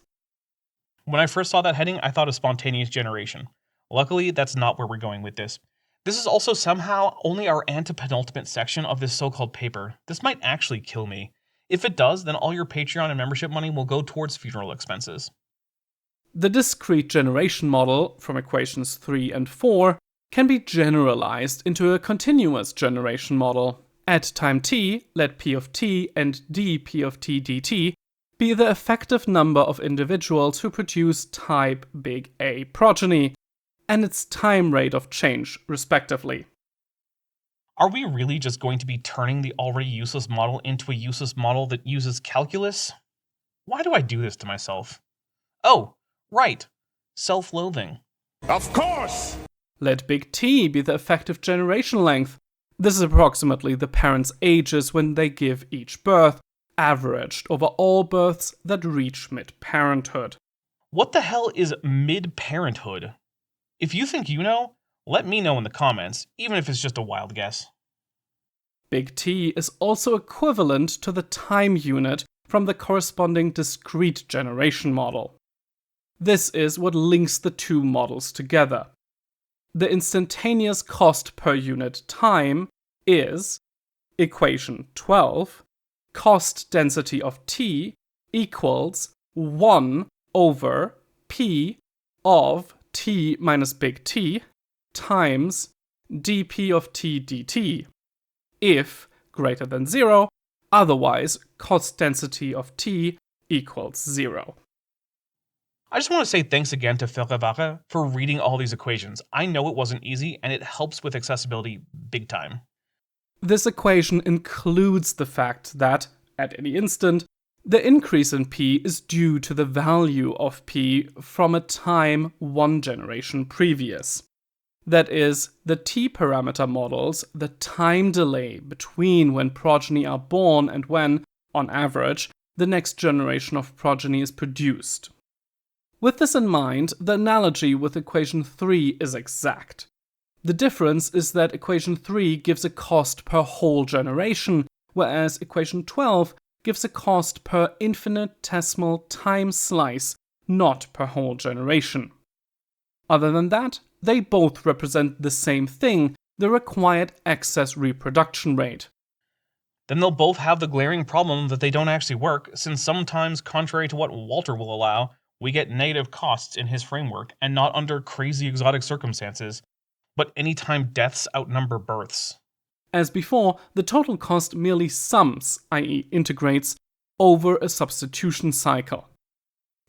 [SPEAKER 3] When I first saw that heading, I thought of spontaneous generation. Luckily, that's not where we're going with this. This is also somehow only our antepenultimate section of this so-called paper. This might actually kill me. If it does, then all your Patreon and membership money will go towards funeral expenses.
[SPEAKER 4] The discrete generation model from equations 3 and 4 can be generalized into a continuous generation model. At time t, let p of t and dp of t dt be the effective number of individuals who produce type big A progeny, and its time rate of change, respectively.
[SPEAKER 3] Are we really just going to be turning the already useless model into a useless model that uses calculus? Why do I do this to myself? Oh, right. Self-loathing.
[SPEAKER 2] Of course!
[SPEAKER 4] Let big T be the effective generation length. This is approximately the parents' ages when they give each birth, averaged over all births that reach mid-parenthood.
[SPEAKER 3] What the hell is mid-parenthood? If you think you know, let me know in the comments, even if it's just a wild guess.
[SPEAKER 4] Big T is also equivalent to the time unit from the corresponding discrete generation model. This is what links the two models together. The instantaneous cost per unit time is equation 12, cost density of t equals 1 over p of t minus big T times dp of t dt, if greater than 0, otherwise cost density of t equals 0.
[SPEAKER 3] I just want to say thanks again to Ferrevare for reading all these equations. I know it wasn't easy, and it helps with accessibility big time.
[SPEAKER 4] This equation includes the fact that, at any instant, the increase in p is due to the value of p from a time 1 generation previous. That is, the t parameter models the time delay between when progeny are born and when, on average, the next generation of progeny is produced. With this in mind, the analogy with equation 3 is exact. The difference is that equation 3 gives a cost per whole generation, whereas equation 12 gives a cost per infinitesimal time slice, not per whole generation. Other than that, they both represent the same thing, the required excess reproduction rate.
[SPEAKER 3] Then they'll both have the glaring problem that they don't actually work, since sometimes, contrary to what Walter will allow, we get negative costs in his framework, and not under crazy exotic circumstances, but anytime deaths outnumber births.
[SPEAKER 4] As before, the total cost merely sums, i.e. integrates, over a substitution cycle.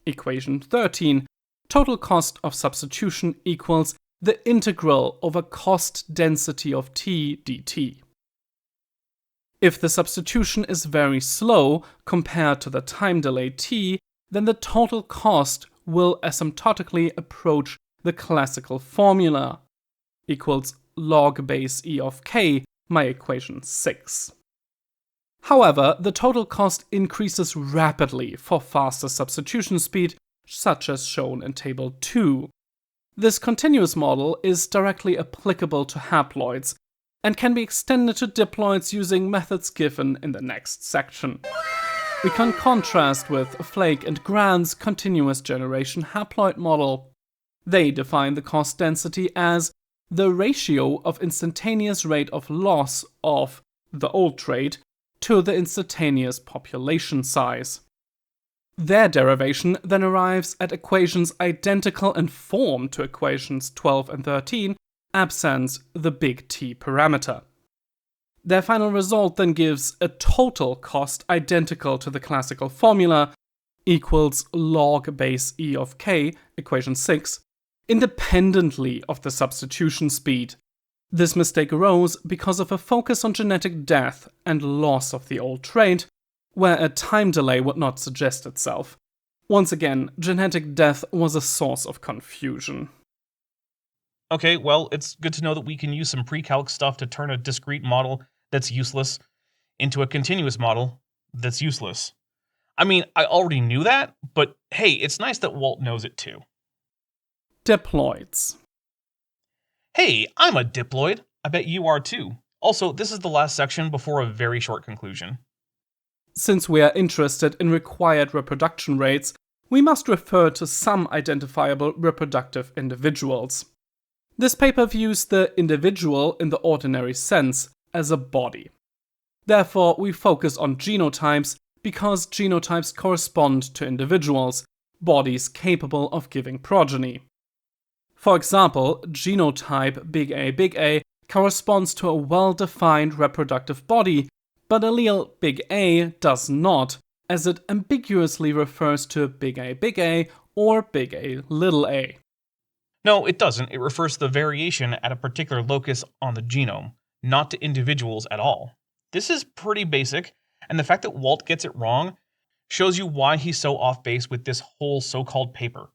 [SPEAKER 4] Equation 13, total cost of substitution equals the integral over cost density of t dt. If the substitution is very slow compared to the time delay t, then the total cost will asymptotically approach the classical formula, equals log base e of k, my equation 6. However, the total cost increases rapidly for faster substitution speed, such as shown in table 2. This continuous model is directly applicable to haploids, and can be extended to diploids using methods given in the next section. We can contrast with Flake and Grant's continuous generation haploid model. They define the cost density as the ratio of instantaneous rate of loss of the old trait to the instantaneous population size. Their derivation then arrives at equations identical in form to equations 12 and 13, absent the big T parameter. Their final result then gives a total cost identical to the classical formula, equals log base e of k, equation 6, independently of the substitution speed. This mistake arose because of a focus on genetic death and loss of the old trait, where a time delay would not suggest itself. Once again, genetic death was a source of confusion.
[SPEAKER 3] Okay, well, it's good to know that we can use some pre-calc stuff to turn a discrete model that's useless into a continuous model that's useless. I mean, I already knew that, but hey, it's nice that Walt knows it too.
[SPEAKER 4] Diploids.
[SPEAKER 3] Hey, I'm a diploid. I bet you are too. Also, this is the last section before a very short conclusion.
[SPEAKER 4] Since we are interested in required reproduction rates, we must refer to some identifiable reproductive individuals. This paper views the individual in the ordinary sense as a body. Therefore, we focus on genotypes because genotypes correspond to individuals, bodies capable of giving progeny. For example, genotype big A corresponds to a well-defined reproductive body, but allele big A does not, as it ambiguously refers to big A or big A.
[SPEAKER 3] No, it doesn't. It refers to the variation at a particular locus on the genome, not to individuals at all. This is pretty basic, and the fact that Walt gets it wrong shows you why he's so off base with this whole so-called paper.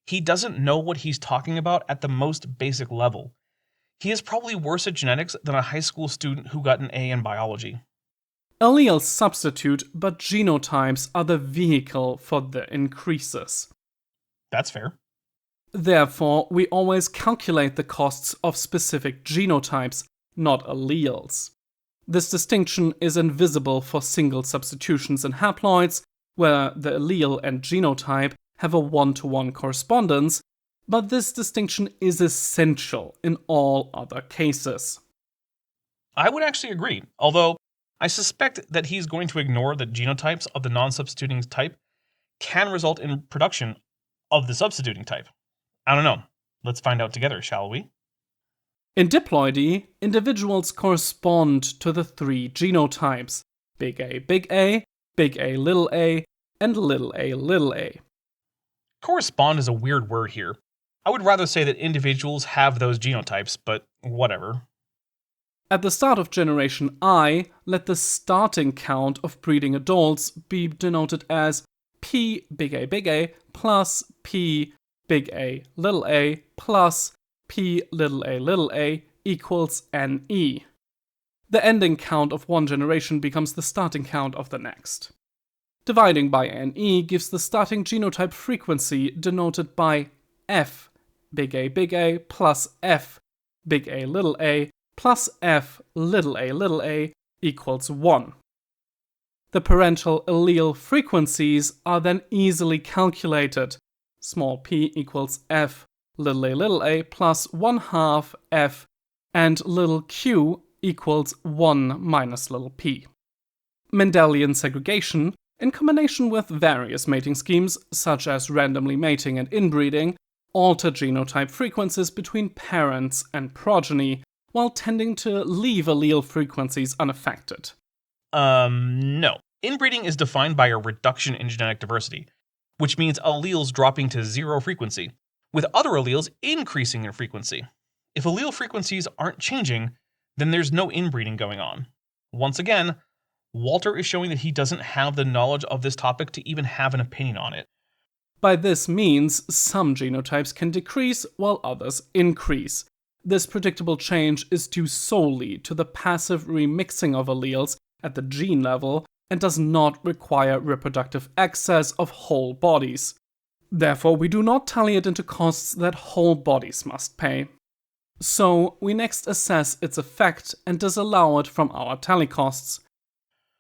[SPEAKER 3] He doesn't know what he's talking about at the most basic level. He is probably worse at genetics than a high school student who got an A in biology.
[SPEAKER 4] Alleles substitute, but genotypes are the vehicle for the increases.
[SPEAKER 3] That's fair.
[SPEAKER 4] Therefore, we always calculate the costs of specific genotypes, not alleles. This distinction is invisible for single substitutions in haploids, where the allele and genotype have a one-to-one correspondence, but this distinction is essential in all other cases.
[SPEAKER 3] I would actually agree, although I suspect that he's going to ignore that genotypes of the non-substituting type can result in production of the substituting type. I don't know. Let's find out together, shall we?
[SPEAKER 4] In diploidy, individuals correspond to the three genotypes: big A, little a, and little a.
[SPEAKER 3] Correspond is a weird word here. I would rather say that individuals have those genotypes, but whatever.
[SPEAKER 4] At the start of generation I, let the starting count of breeding adults be denoted as P big A plus P big A plus P little a equals NE. The ending count of one generation becomes the starting count of the next. Dividing by NE gives the starting genotype frequency denoted by F big A plus F big A plus F little a equals 1. The parental allele frequencies are then easily calculated. Small p equals F little a plus 1/2 F, and little q equals 1 minus little p. Mendelian segregation, in combination with various mating schemes, such as randomly mating and inbreeding, alter genotype frequencies between parents and progeny, while tending to leave allele frequencies unaffected.
[SPEAKER 3] No. Inbreeding is defined by a reduction in genetic diversity, which means alleles dropping to zero frequency, with other alleles increasing in frequency. If allele frequencies aren't changing, then there's no inbreeding going on. Once again, Walter is showing that he doesn't have the knowledge of this topic to even have an opinion on it.
[SPEAKER 4] By this means, some genotypes can decrease while others increase. This predictable change is due solely to the passive remixing of alleles at the gene level and does not require reproductive excess of whole bodies. Therefore, we do not tally it into costs that whole bodies must pay. So, we next assess its effect and disallow it from our tally costs.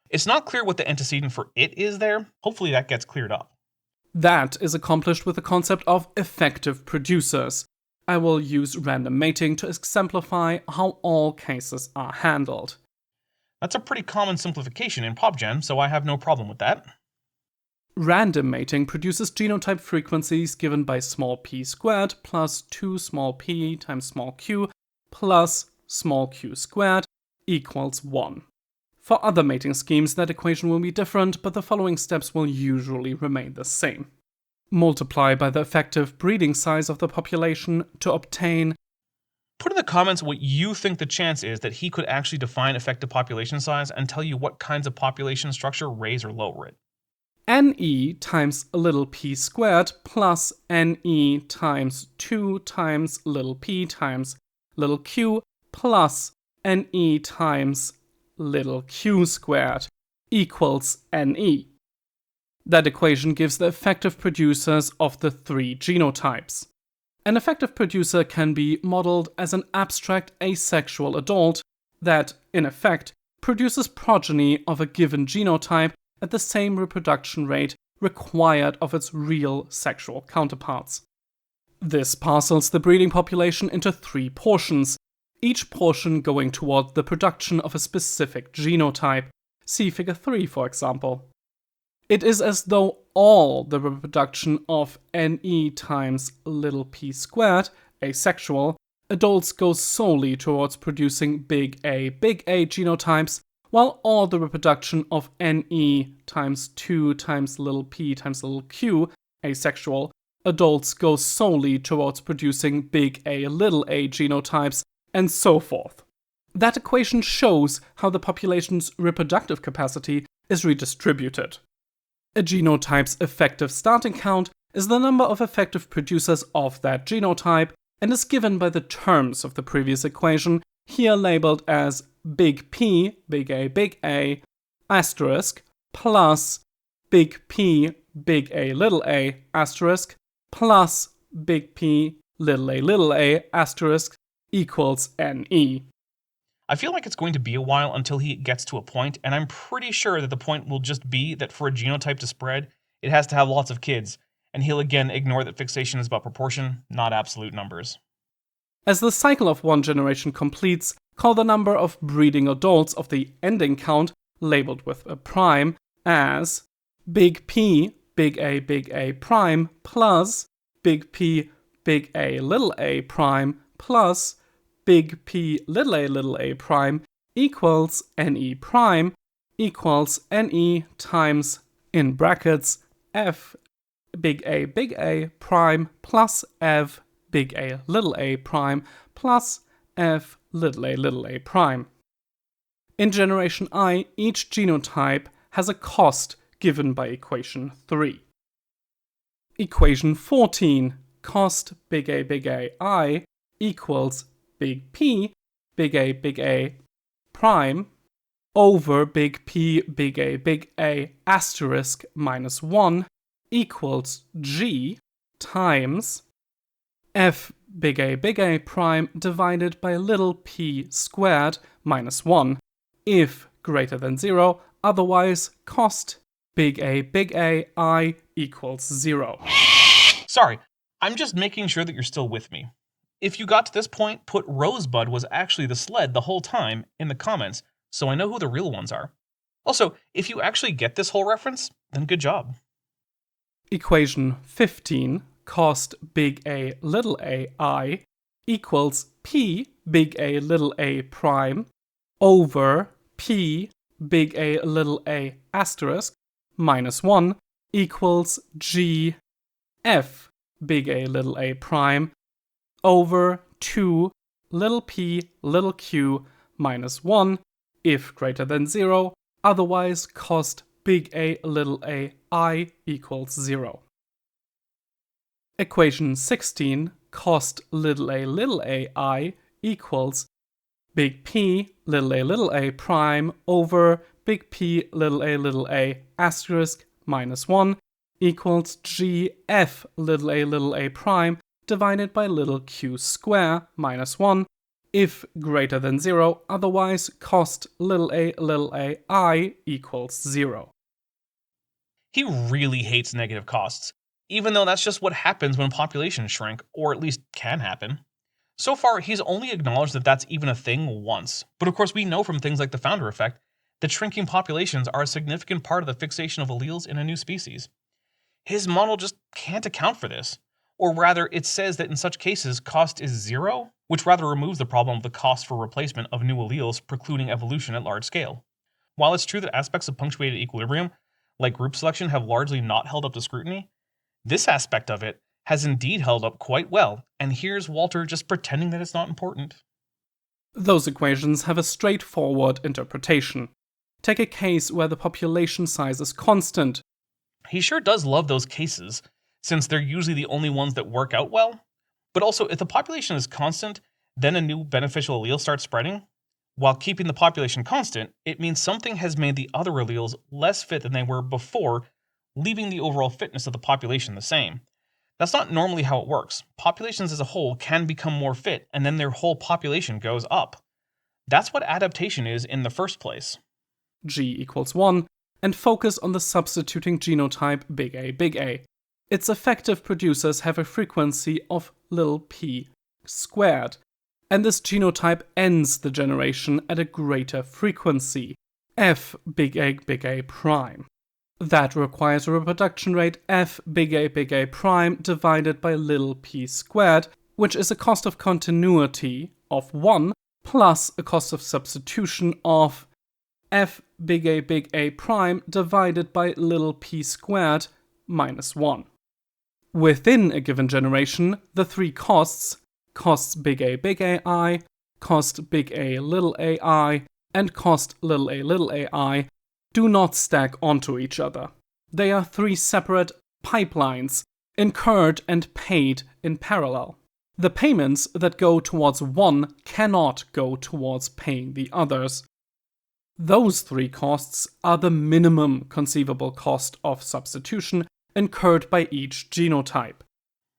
[SPEAKER 3] It's not clear what the antecedent for it is there. Hopefully that gets cleared up.
[SPEAKER 4] That is accomplished with the concept of effective producers. I will use random mating to exemplify how all cases are handled.
[SPEAKER 3] That's a pretty common simplification in PopGen, so I have no problem with that.
[SPEAKER 4] Random mating produces genotype frequencies given by small p squared plus 2 small p times small q plus small q squared equals 1. For other mating schemes, that equation will be different, but the following steps will usually remain the same. Multiply by the effective breeding size of the population to obtain.
[SPEAKER 3] Put in the comments what you think the chance is that he could actually define effective population size and tell you what kinds of population structure raise or lower it.
[SPEAKER 4] NE times little p squared plus NE times 2 times little p times little q plus NE times little q squared equals NE. That equation gives the effective producers of the three genotypes. An effective producer can be modeled as an abstract asexual adult that, in effect, produces progeny of a given genotype at the same reproduction rate required of its real sexual counterparts. This parcels the breeding population into 3 portions, each portion going toward the production of a specific genotype. See Figure 3, for example. It is as though all the reproduction of NE times little p squared, asexual, adults go solely towards producing big A genotypes, while all the reproduction of NE times 2 times little p times little q, asexual, adults go solely towards producing big A genotypes, and so forth. That equation shows how the population's reproductive capacity is redistributed. A genotype's effective starting count is the number of effective producers of that genotype and is given by the terms of the previous equation, here labeled as big P, big A, asterisk, plus big P, big A, asterisk, plus big P, little a, asterisk, equals NE.
[SPEAKER 3] I feel like it's going to be a while until he gets to a point, and I'm pretty sure that the point will just be that for a genotype to spread, it has to have lots of kids, and he'll again ignore that fixation is about proportion, not absolute numbers.
[SPEAKER 4] As the cycle of one generation completes, call the number of breeding adults of the ending count, labeled with a prime, as big P, big A prime, plus big P, big A prime, plus big P, little a prime, equals NE prime, equals NE times, in brackets, F big A prime plus F big A prime plus F little a prime. In generation I, each genotype has a cost given by equation 3. Equation 14, cost big A I equals big P, big A prime, over big P, big A asterisk minus 1 equals G times F big A prime divided by little p squared minus 1, if greater than 0, otherwise cost big A I equals 0.
[SPEAKER 3] Sorry, I'm just making sure that you're still with me. If you got to this point, put Rosebud was actually the sled the whole time in the comments, so I know who the real ones are. Also, if you actually get this whole reference, then good job.
[SPEAKER 4] Equation 15, cost big A I equals P big A prime over P big A asterisk minus 1 equals G F big A prime over 2 little p little q minus 1 if greater than 0, otherwise cost big A I equals 0. Equation 16, cost little a I equals big P little a prime over big P little a asterisk minus 1 equals G F little a prime divided by little q square minus 1 if greater than 0, otherwise cost little a I equals 0.
[SPEAKER 3] He really hates negative costs, even though that's just what happens when populations shrink, or at least can happen. So far, he's only acknowledged that that's even a thing once, but of course we know from things like the founder effect that shrinking populations are a significant part of the fixation of alleles in a new species. His model just can't account for this. Or rather, it says that in such cases, cost is 0, which rather removes the problem of the cost for replacement of new alleles precluding evolution at large scale. While it's true that aspects of punctuated equilibrium, like group selection, have largely not held up to scrutiny, this aspect of it has indeed held up quite well, and here's Walter just pretending that it's not important.
[SPEAKER 4] Those equations have a straightforward interpretation. Take a case where the population size is constant.
[SPEAKER 3] He sure does love those cases, since they're usually the only ones that work out well. But also, if the population is constant, then a new beneficial allele starts spreading. While keeping the population constant, it means something has made the other alleles less fit than they were before, leaving the overall fitness of the population the same. That's not normally how it works. Populations as a whole can become more fit, and then their whole population goes up. That's what adaptation is in the first place.
[SPEAKER 4] G equals 1, and focus on the substituting genotype big A. Its effective producers have a frequency of little p squared, and this genotype ends the generation at a greater frequency, F big A prime. That requires a reproduction rate f big A prime divided by little p squared, which is a cost of continuity of 1 plus a cost of substitution of f big A prime divided by little p squared minus 1. Within a given generation, the three costs big AI, cost big A little ai, and cost little ai, do not stack onto each other. They are three separate pipelines, incurred and paid in parallel. The payments that go towards one cannot go towards paying the others. Those three costs are the minimum conceivable cost of substitution incurred by each genotype.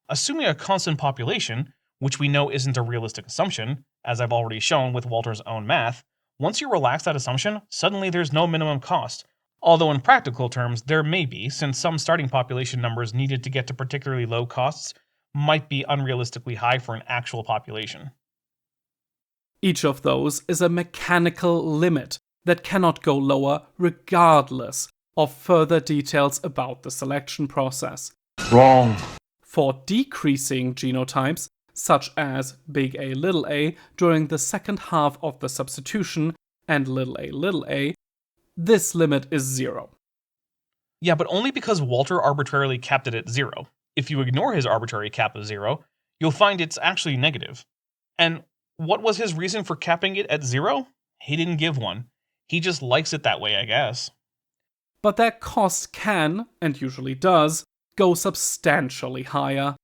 [SPEAKER 3] Assuming a constant population, which we know isn't a realistic assumption, as I've already shown with Walter's own math, once you relax that assumption, suddenly there's no minimum cost. Although in practical terms, there may be, since some starting population numbers needed to get to particularly low costs might be unrealistically high for an actual population.
[SPEAKER 4] Each of those is a mechanical limit that cannot go lower regardless of further details about the selection process.
[SPEAKER 2] Wrong.
[SPEAKER 4] For decreasing genotypes, such as big A little a during the second half of the substitution and little a, this limit is 0.
[SPEAKER 3] Yeah, but only because Walter arbitrarily capped it at 0. If you ignore his arbitrary cap of 0, you'll find it's actually negative. And what was his reason for capping it at 0? He didn't give one. He just likes it that way, I guess.
[SPEAKER 4] But that cost can, and usually does, go substantially higher.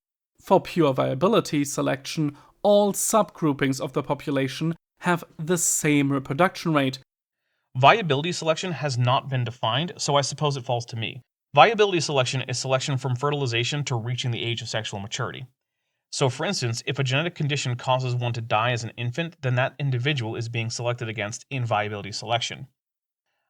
[SPEAKER 4] For pure viability selection, all subgroupings of the population have the same reproduction rate.
[SPEAKER 3] Viability selection has not been defined, so I suppose it falls to me. Viability selection is selection from fertilization to reaching the age of sexual maturity. So for instance, if a genetic condition causes one to die as an infant, then that individual is being selected against in viability selection.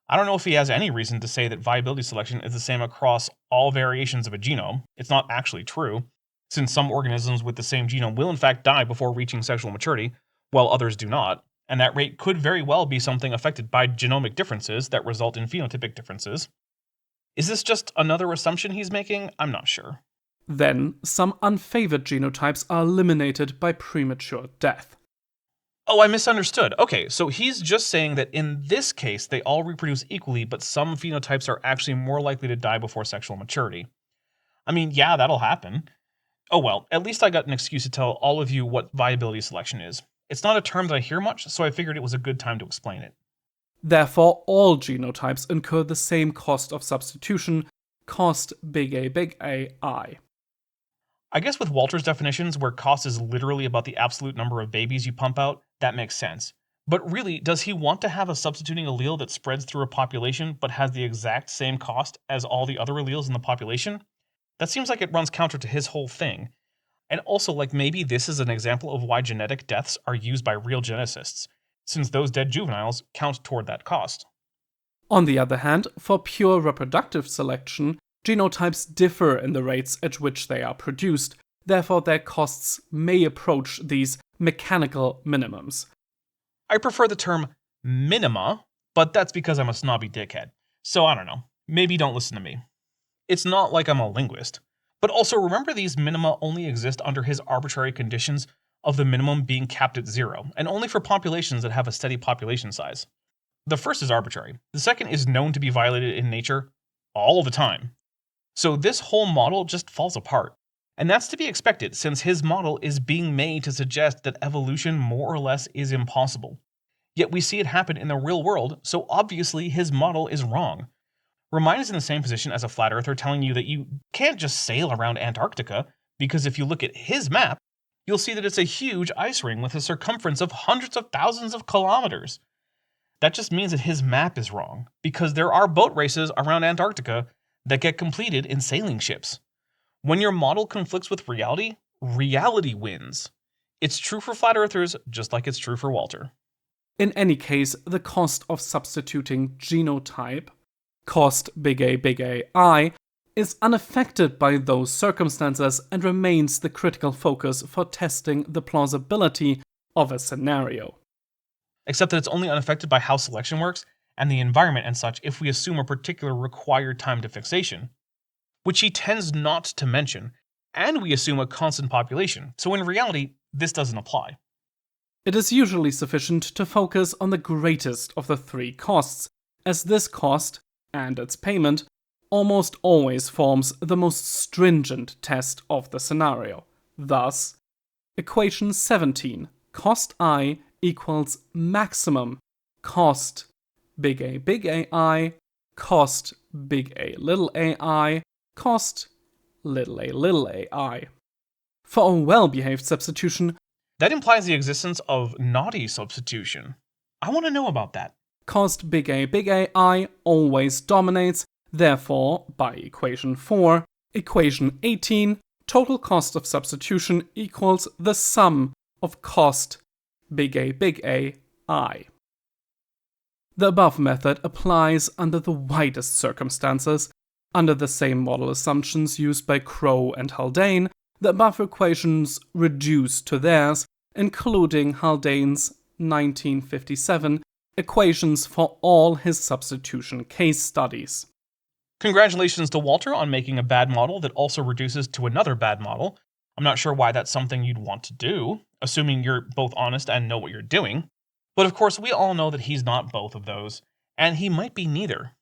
[SPEAKER 3] I don't know if he has any reason to say that viability selection is the same across all variations of a genome. It's not actually true, since some organisms with the same genome will in fact die before reaching sexual maturity, while others do not, and that rate could very well be something affected by genomic differences that result in phenotypic differences. Is this just another assumption he's making? I'm not sure.
[SPEAKER 4] Then, some unfavored genotypes are eliminated by premature death.
[SPEAKER 3] Oh, I misunderstood. Okay, so he's just saying that in this case, they all reproduce equally, but some phenotypes are actually more likely to die before sexual maturity. I mean, yeah, that'll happen. Oh well, at least I got an excuse to tell all of you what viability selection is. It's not a term that I hear much, so I figured it was a good time to explain it.
[SPEAKER 4] Therefore, all genotypes incur the same cost of substitution, cost big A I.
[SPEAKER 3] I guess with Walter's definitions, where cost is literally about the absolute number of babies you pump out, that makes sense. But really, does he want to have a substituting allele that spreads through a population but has the exact same cost as all the other alleles in the population? That seems like it runs counter to his whole thing. And also, like, maybe this is an example of why genetic deaths are used by real geneticists, since those dead juveniles count toward that cost.
[SPEAKER 4] On the other hand, for pure reproductive selection, genotypes differ in the rates at which they are produced, therefore their costs may approach these mechanical minimums.
[SPEAKER 3] I prefer the term minima, but that's because I'm a snobby dickhead. So I don't know, maybe don't listen to me. It's not like I'm a linguist. But also remember these minima only exist under his arbitrary conditions of the minimum being capped at 0, and only for populations that have a steady population size. The first is arbitrary. The second is known to be violated in nature all the time. So this whole model just falls apart. And that's to be expected, since his model is being made to suggest that evolution more or less is impossible. Yet we see it happen in the real world, so obviously his model is wrong. Romain is in the same position as a flat earther telling you that you can't just sail around Antarctica, because if you look at his map, you'll see that it's a huge ice ring with a circumference of hundreds of thousands of kilometers. That just means that his map is wrong, because there are boat races around Antarctica that get completed in sailing ships. When your model conflicts with reality, reality wins. It's true for flat earthers, just like it's true for Walter.
[SPEAKER 4] In any case, the cost of substituting genotype, cost big A I, is unaffected by those circumstances and remains the critical focus for testing the plausibility of a scenario.
[SPEAKER 3] Except that it's only unaffected by how selection works, and the environment and such if we assume a particular required time to fixation, which he tends not to mention, and we assume a constant population, so in reality, this doesn't apply.
[SPEAKER 4] It is usually sufficient to focus on the greatest of the three costs, as this cost, and its payment, almost always forms the most stringent test of the scenario. Thus, equation 17, cost I equals maximum cost big A I, cost big A little ai, cost little ai. For a well-behaved substitution,
[SPEAKER 3] That implies the existence of naughty substitution. I want to know about that.
[SPEAKER 4] cost big AI always dominates, therefore, by equation 4, equation 18, total cost of substitution equals the sum of cost big AI. The above method applies under the widest circumstances. Under the same model assumptions used by Crow and Haldane, the above equations reduce to theirs, including Haldane's 1957 equations for all his substitution case studies.
[SPEAKER 3] Congratulations to Walter on making a bad model that also reduces to another bad model. I'm not sure why that's something you'd want to do, assuming you're both honest and know what you're doing. But of course, we all know that he's not both of those, and he might be neither.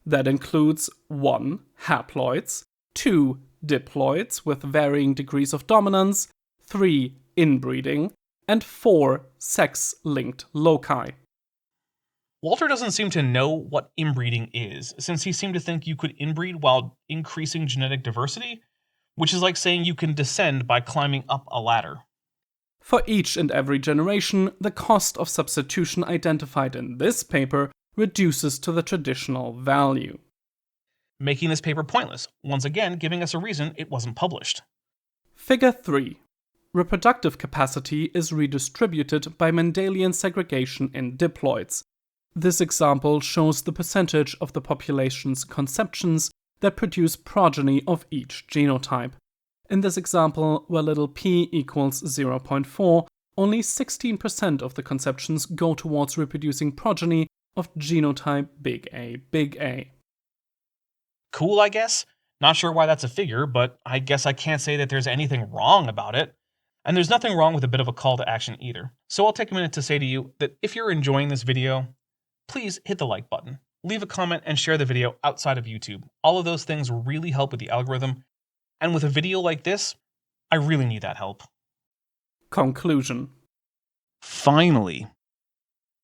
[SPEAKER 4] That includes 1. Haploids, 2. Diploids with varying degrees of dominance, 3. Inbreeding, and 4. Sex-linked loci.
[SPEAKER 3] Walter doesn't seem to know what inbreeding is, since he seemed to think you could inbreed while increasing genetic diversity, which is like saying you can descend by climbing up a ladder.
[SPEAKER 4] For each and every generation, the cost of substitution identified in this paper reduces to the traditional value,
[SPEAKER 3] Making this paper pointless, once again giving us a reason it wasn't published.
[SPEAKER 4] Figure 3. Reproductive capacity is redistributed by Mendelian segregation in diploids. This example shows the percentage of the population's conceptions that produce progeny of each genotype. In this example, where little p equals 0.4, only 16% of the conceptions go towards reproducing progeny of genotype big A.
[SPEAKER 3] Cool, I guess? Not sure why that's a figure, but I guess I can't say that there's anything wrong about it. And there's nothing wrong with a bit of a call to action either. So I'll take a minute to say to you that if you're enjoying this video, please hit the like button, leave a comment, and share the video outside of YouTube. All of those things really help with the algorithm. And with a video like this, I really need that help.
[SPEAKER 4] Conclusion.
[SPEAKER 3] Finally.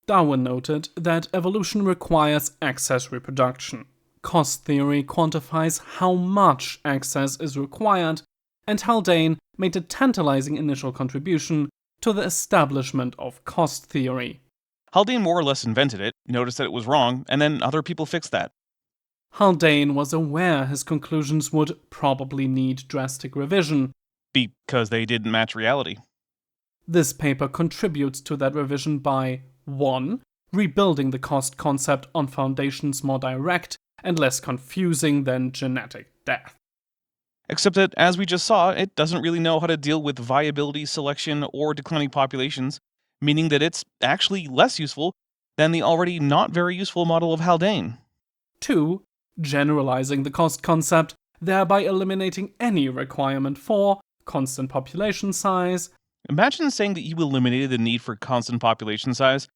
[SPEAKER 4] Darwin noted that evolution requires excess reproduction. Cost theory quantifies how much excess is required, and Haldane made a tantalizing initial contribution to the establishment of cost theory.
[SPEAKER 3] Haldane more or less invented it, noticed that it was wrong, and then other people fixed that.
[SPEAKER 4] Haldane was aware his conclusions would probably need drastic revision.
[SPEAKER 3] Because they didn't match reality.
[SPEAKER 4] This paper contributes to that revision by 1. Rebuilding the cost concept on foundations more direct and less confusing than genetic death.
[SPEAKER 3] Except that, as we just saw, it doesn't really know how to deal with viability, selection, or declining populations, meaning that it's actually less useful than the already not very useful model of Haldane.
[SPEAKER 4] 2. Generalizing the cost concept, thereby eliminating any requirement for constant population size.
[SPEAKER 3] Imagine saying that you eliminated the need for constant population size,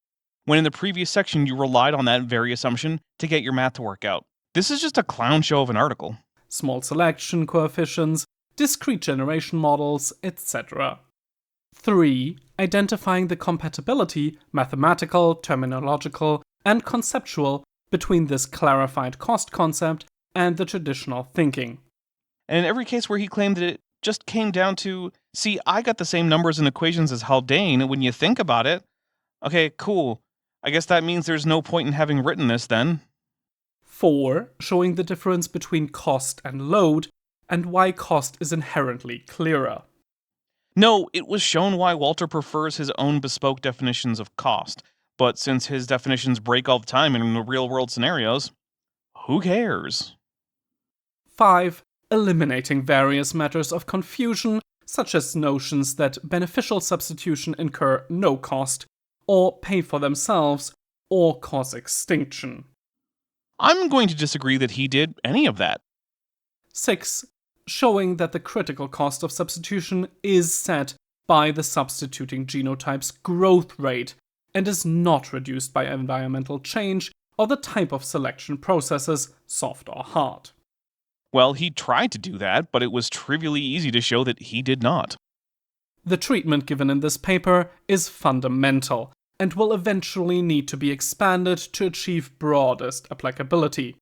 [SPEAKER 3] when in the previous section you relied on that very assumption to get your math to work out. This is just a clown show of an article.
[SPEAKER 4] Small selection coefficients, discrete generation models, etc. 3. Identifying the compatibility, mathematical, terminological, and conceptual, between this clarified cost concept and the traditional thinking.
[SPEAKER 3] And in every case where he claimed that it just came down to, see, I got the same numbers and equations as Haldane, when you think about it, okay, cool. I guess that means there's no point in having written this then.
[SPEAKER 4] 4. Showing the difference between cost and load, and why cost is inherently clearer.
[SPEAKER 3] No, it was shown why Walter prefers his own bespoke definitions of cost, but since his definitions break all the time in real-world scenarios, who cares?
[SPEAKER 4] 5. Eliminating various matters of confusion, such as notions that beneficial substitution incur no cost, or pay for themselves, or cause extinction.
[SPEAKER 3] I'm going to disagree that he did any of that.
[SPEAKER 4] 6. Showing that the critical cost of substitution is set by the substituting genotype's growth rate and is not reduced by environmental change or the type of selection processes, soft or hard.
[SPEAKER 3] Well, he tried to do that, but it was trivially easy to show that he did not.
[SPEAKER 4] The treatment given in this paper is fundamental and will eventually need to be expanded to achieve broadest applicability.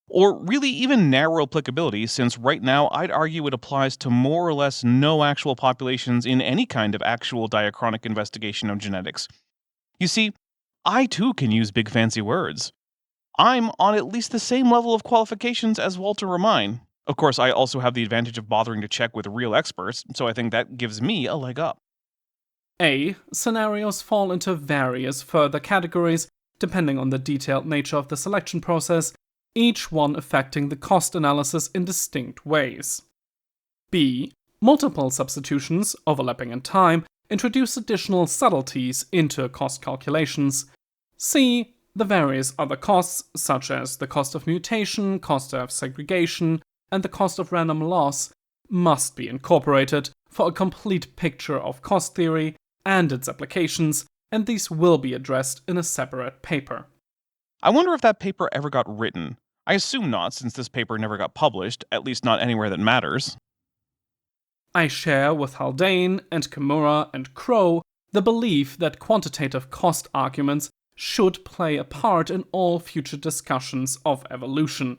[SPEAKER 3] Or really even narrow applicability, since right now I'd argue it applies to more or less no actual populations in any kind of actual diachronic investigation of genetics. You see, I too can use big fancy words. I'm on at least the same level of qualifications as Walter Remine. Of course, I also have the advantage of bothering to check with real experts, so I think that gives me a leg up.
[SPEAKER 4] A. Scenarios fall into various further categories depending on the detailed nature of the selection process, each one affecting the cost analysis in distinct ways. B. Multiple substitutions, overlapping in time, introduce additional subtleties into cost calculations. C. The various other costs, such as the cost of mutation, cost of segregation, and the cost of random loss, must be incorporated for a complete picture of cost theory and its applications, and these will be addressed in a separate paper.
[SPEAKER 3] I wonder if that paper ever got written. I assume not, since this paper never got published, at least not anywhere that matters.
[SPEAKER 4] I share with Haldane and Kimura and Crow the belief that quantitative cost arguments should play a part in all future discussions of evolution.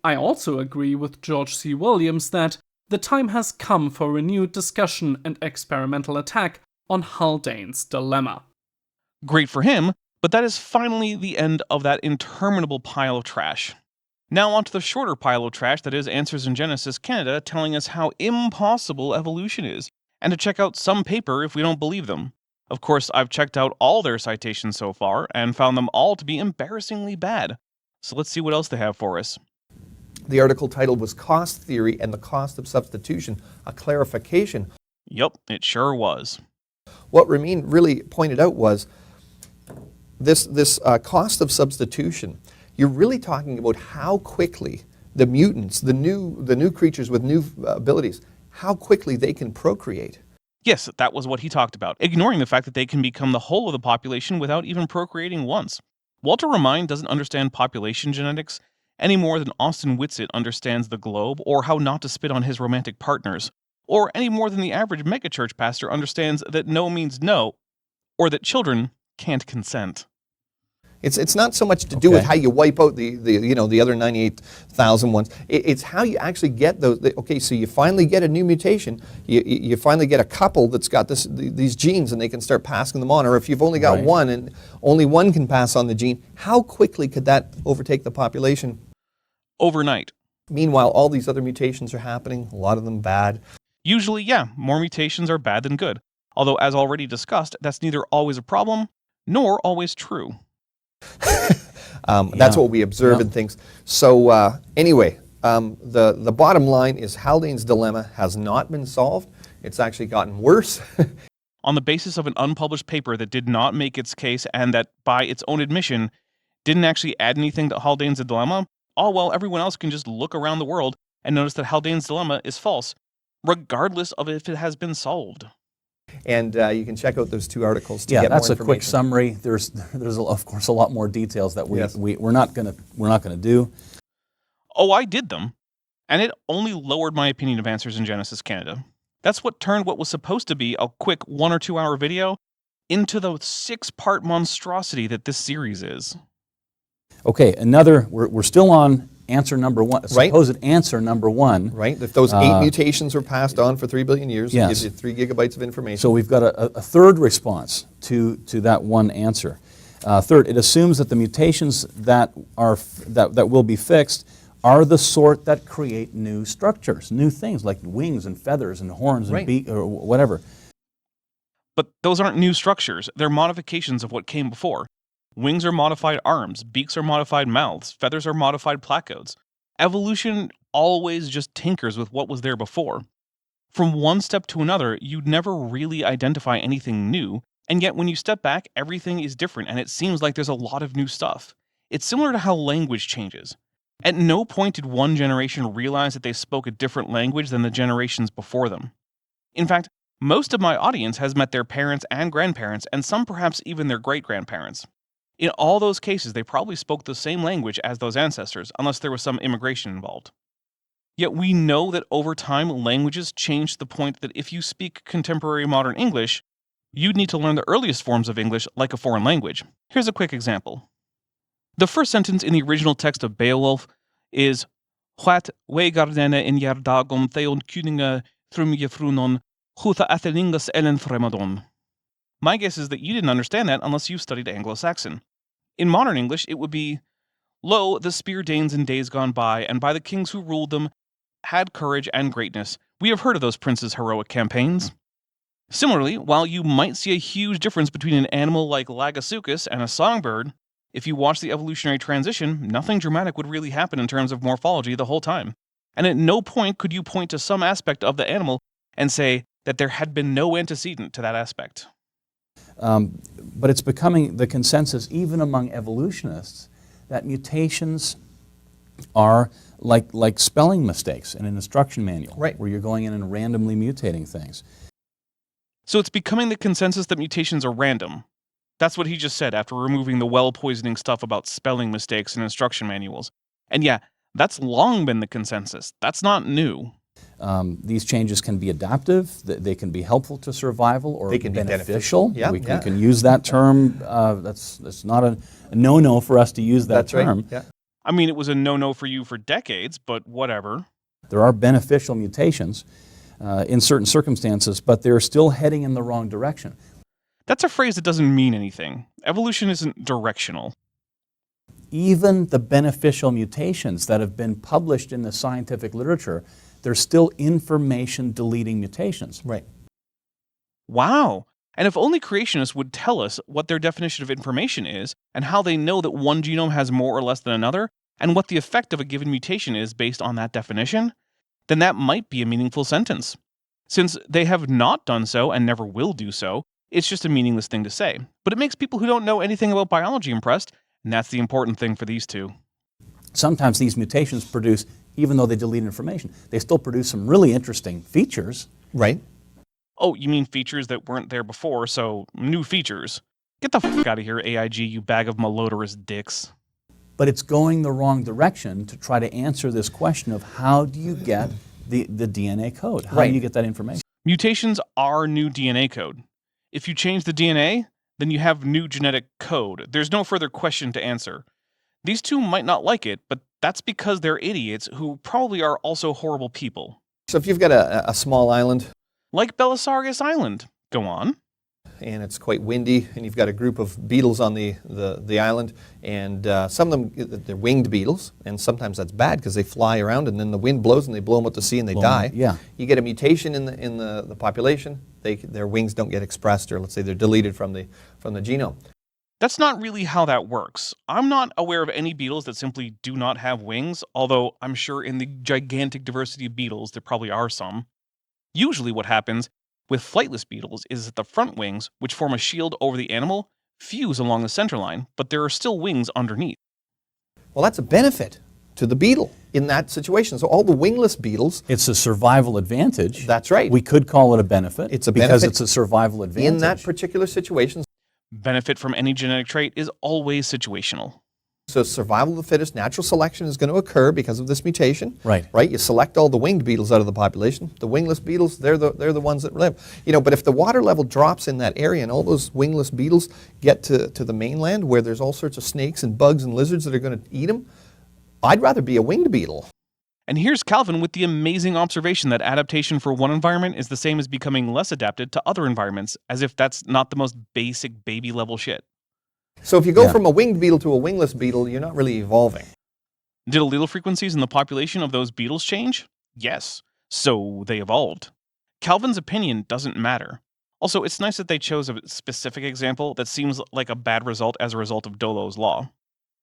[SPEAKER 4] I also agree with George C. Williams that the time has come for renewed discussion and experimental attack on Haldane's dilemma.
[SPEAKER 3] Great for him, but that is finally the end of that interminable pile of trash. Now onto the shorter pile of trash that is Answers in Genesis Canada telling us how impossible evolution is, and to check out some paper if we don't believe them. Of course, I've checked out all their citations so far, and found them all to be embarrassingly bad. So let's see what else they have for us.
[SPEAKER 2] The article title was Cost Theory and the Cost of Substitution, a Clarification.
[SPEAKER 3] Yup, it sure was.
[SPEAKER 2] What Ramin really pointed out was this cost of substitution. You're really talking about how quickly the mutants, the new creatures with new abilities, how quickly they can procreate.
[SPEAKER 3] Yes, that was what he talked about, ignoring the fact that they can become the whole of the population without even procreating once. Walter Remine doesn't understand population genetics any more than Austin Whitsitt understands the globe or how not to spit on his romantic partners, or any more than the average megachurch pastor understands that no means no, or that children can't consent.
[SPEAKER 2] It's not so much to do with how you wipe out the other 98,000 ones. It's how you actually get those. Okay, so you finally get a new mutation. You finally get a couple that's got these genes, and they can start passing them on. Or if you've only got one, and only one can pass on the gene, how quickly could that overtake the population?
[SPEAKER 3] Overnight.
[SPEAKER 2] Meanwhile, all these other mutations are happening. A lot of them bad.
[SPEAKER 3] Usually, yeah, more mutations are bad than good. Although, as already discussed, that's neither always a problem nor always true.
[SPEAKER 2] That's what we observe in things. So anyway, the bottom line is Haldane's dilemma has not been solved. It's actually gotten worse.
[SPEAKER 3] On the basis of an unpublished paper that did not make its case and that, by its own admission, didn't actually add anything to Haldane's dilemma, all while everyone else can just look around the world and notice that Haldane's dilemma is false, regardless of if it has been solved.
[SPEAKER 2] And you can check out those two articles to get more
[SPEAKER 5] that's
[SPEAKER 2] information.
[SPEAKER 5] a quick summary. There's of course a lot more details that we're not gonna do.
[SPEAKER 3] Oh, I did them, and it only lowered my opinion of Answers in Genesis Canada. That's what turned what was supposed to be a quick 1 or 2 hour video into the 6-part monstrosity that this series is.
[SPEAKER 5] Okay, we're still on answer number one, supposed answer number one.
[SPEAKER 2] Right, if those 8 mutations were passed on for 3 billion years, it gives you 3 gigabytes of information.
[SPEAKER 5] So we've got a third response to that one answer. Third, it assumes that the mutations that will be fixed are the sort that create new structures, new things like wings and feathers and horns and beak or whatever.
[SPEAKER 3] But those aren't new structures, they're modifications of what came before. Wings are modified arms, beaks are modified mouths, feathers are modified placodes. Evolution always just tinkers with what was there before. From one step to another, you'd never really identify anything new, And yet when you step back, everything is different and it seems like there's a lot of new stuff. It's similar to how language changes. At no point did one generation realize that they spoke a different language than the generations before them. In fact, most of my audience has met their parents and grandparents, and some perhaps even their great-grandparents. In all those cases, they probably spoke the same language as those ancestors, unless there was some immigration involved. Yet we know that over time, languages change to the point that if you speak contemporary modern English, you'd need to learn the earliest forms of English like a foreign language. Here's a quick example. The first sentence in the original text of Beowulf is Hwat weigardene in jardagom theon kuninga thrumjefrunon hutha athelingas elen fremadon. My guess is that you didn't understand that unless you studied Anglo-Saxon. In modern English, it would be, Lo, the spear Danes in days gone by, and by the kings who ruled them, had courage and greatness. We have heard of those princes' heroic campaigns. Similarly, while you might see a huge difference between an animal like Lagasuchus and a songbird, if you watch the evolutionary transition, nothing dramatic would really happen in terms of morphology the whole time. And at no point could you point to some aspect of the animal and say that there had been no antecedent to that aspect.
[SPEAKER 5] But it's becoming the consensus, even among evolutionists, that mutations are like spelling mistakes in an instruction manual,
[SPEAKER 2] Right.
[SPEAKER 5] where you're going in and randomly mutating things.
[SPEAKER 3] So it's becoming the consensus that mutations are random. That's what he just said after removing the well-poisoning stuff about spelling mistakes in instruction manuals. And yeah, that's long been the consensus. That's not new.
[SPEAKER 5] These changes can be adaptive, they can be helpful to survival, or
[SPEAKER 2] They can be
[SPEAKER 5] beneficial.
[SPEAKER 2] beneficial. Yeah,
[SPEAKER 5] we
[SPEAKER 2] yeah.
[SPEAKER 5] can use that term. That's not a no-no for us to use that
[SPEAKER 2] That's
[SPEAKER 5] term.
[SPEAKER 2] right. Yeah.
[SPEAKER 3] I mean, it was a no-no for you for decades, but whatever.
[SPEAKER 5] There are beneficial mutations in certain circumstances, but they're still heading in the wrong direction.
[SPEAKER 3] That's a phrase that doesn't mean anything. Evolution isn't directional.
[SPEAKER 5] Even the beneficial mutations that have been published in the scientific literature, they're still information deleting mutations.
[SPEAKER 2] Right.
[SPEAKER 3] Wow. And if only creationists would tell us what their definition of information is, and how they know that one genome has more or less than another, and what the effect of a given mutation is based on that definition, then that might be a meaningful sentence. Since they have not done so and never will do so, it's just a meaningless thing to say. But it makes people who don't know anything about biology impressed, and that's the important thing for these two.
[SPEAKER 5] Sometimes these mutations produce, even though they delete information, they still produce some really interesting features.
[SPEAKER 2] Right.
[SPEAKER 3] Oh, you mean features that weren't there before, so new features. Get the fuck out of here, AIG, you bag of malodorous dicks.
[SPEAKER 5] But it's going the wrong direction to try to answer this question of how do you get the DNA code? How
[SPEAKER 2] Right.
[SPEAKER 5] do you get that information?
[SPEAKER 3] Mutations are new DNA code. If you change the DNA, then you have new genetic code. There's no further question to answer. These two might not like it, but that's because they're idiots who probably are also horrible people.
[SPEAKER 2] So if you've got a small island
[SPEAKER 3] Like Belisarius Island. Go on.
[SPEAKER 2] and it's quite windy, and you've got a group of beetles on the island, and some of them, they're winged beetles, and sometimes that's bad because they fly around and then the wind blows and they blow them out to sea and they die.
[SPEAKER 5] Yeah.
[SPEAKER 2] You get a mutation in the population, their wings don't get expressed, or let's say they're deleted from the genome.
[SPEAKER 3] That's not really how that works. I'm not aware of any beetles that simply do not have wings, although I'm sure in the gigantic diversity of beetles there probably are some. Usually what happens with flightless beetles is that the front wings, which form a shield over the animal, fuse along the center line, but there are still wings underneath.
[SPEAKER 2] Well, that's a benefit to the beetle in that situation. So all the wingless beetles,
[SPEAKER 5] It's a survival advantage.
[SPEAKER 2] that's right.
[SPEAKER 5] We could call it a benefit.
[SPEAKER 2] It's a
[SPEAKER 5] because
[SPEAKER 2] benefit
[SPEAKER 5] it's a survival advantage.
[SPEAKER 2] in that particular situation.
[SPEAKER 3] Benefit from any genetic trait is always situational.
[SPEAKER 2] So survival of the fittest, natural selection is going to occur because of this mutation.
[SPEAKER 5] Right.
[SPEAKER 2] Right. You select all the winged beetles out of the population. The wingless beetles, they're the ones that live. But if the water level drops in that area and all those wingless beetles get to the mainland where there's all sorts of snakes and bugs and lizards that are going to eat them, I'd rather be a winged beetle.
[SPEAKER 3] And here's Calvin with the amazing observation that adaptation for one environment is the same as becoming less adapted to other environments, as if that's not the most basic baby level shit.
[SPEAKER 2] So if you go
[SPEAKER 5] Yeah.
[SPEAKER 2] from a winged beetle to a wingless beetle, you're not really evolving.
[SPEAKER 3] Did allele frequencies in the population of those beetles change? Yes. So they evolved. Calvin's opinion doesn't matter. Also, it's nice that they chose a specific example that seems like a bad result as a result of Dolo's law.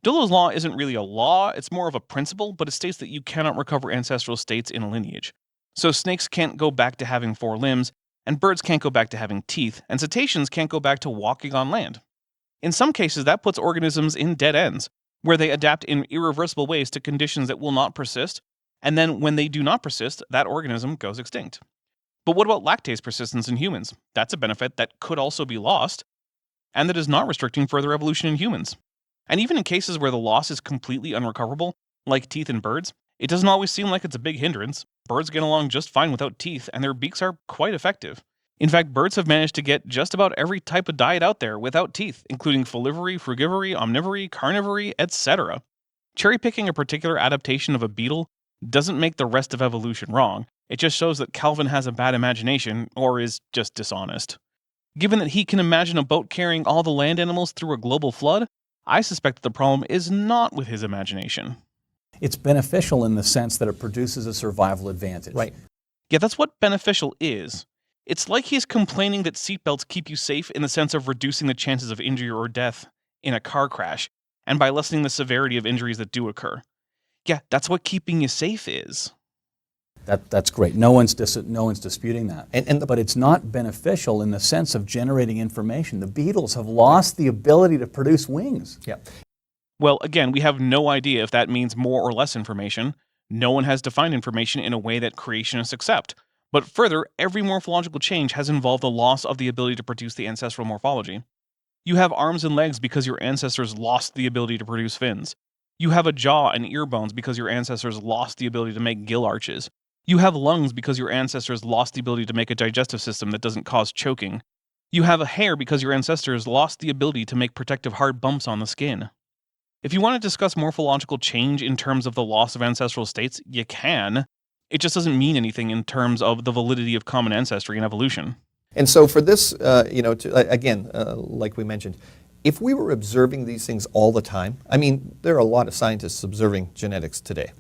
[SPEAKER 3] Dolo's law isn't really a law, it's more of a principle, but it states that you cannot recover ancestral states in a lineage. So snakes can't go back to having 4 limbs, and birds can't go back to having teeth, and cetaceans can't go back to walking on land. In some cases, that puts organisms in dead ends, where they adapt in irreversible ways to conditions that will not persist, and then when they do not persist, that organism goes extinct. But what about lactase persistence in humans? That's a benefit that could also be lost, and that is not restricting further evolution in humans. And even in cases where the loss is completely unrecoverable, like teeth in birds, it doesn't always seem like it's a big hindrance. Birds get along just fine without teeth, and their beaks are quite effective. In fact, birds have managed to get just about every type of diet out there without teeth, including folivory, frugivory, omnivory, carnivory, etc. Cherry-picking a particular adaptation of a beetle doesn't make the rest of evolution wrong. It just shows that Calvin has a bad imagination, or is just dishonest. Given that he can imagine a boat carrying all the land animals through a global flood, I suspect that the problem is not with his imagination.
[SPEAKER 5] It's beneficial in the sense that it produces a survival advantage.
[SPEAKER 2] Right.
[SPEAKER 3] Yeah, that's what beneficial is. It's like he's complaining that seatbelts keep you safe in the sense of reducing the chances of injury or death in a car crash, and by lessening the severity of injuries that do occur. Yeah, that's what keeping you safe is.
[SPEAKER 5] That's great. No one's disputing that. But it's not beneficial in the sense of generating information. The beetles have lost the ability to produce wings.
[SPEAKER 2] Yeah.
[SPEAKER 3] Well, again, we have no idea if that means more or less information. No one has defined information in a way that creationists accept. But further, every morphological change has involved the loss of the ability to produce the ancestral morphology. You have arms and legs because your ancestors lost the ability to produce fins. You have a jaw and ear bones because your ancestors lost the ability to make gill arches. You have lungs because your ancestors lost the ability to make a digestive system that doesn't cause choking. You have a hair because your ancestors lost the ability to make protective hard bumps on the skin. If you want to discuss morphological change in terms of the loss of ancestral states, you can. It just doesn't mean anything in terms of the validity of common ancestry and evolution.
[SPEAKER 2] And so for this, like we mentioned, if we were observing these things all the time, I mean, there are a lot of scientists observing genetics today.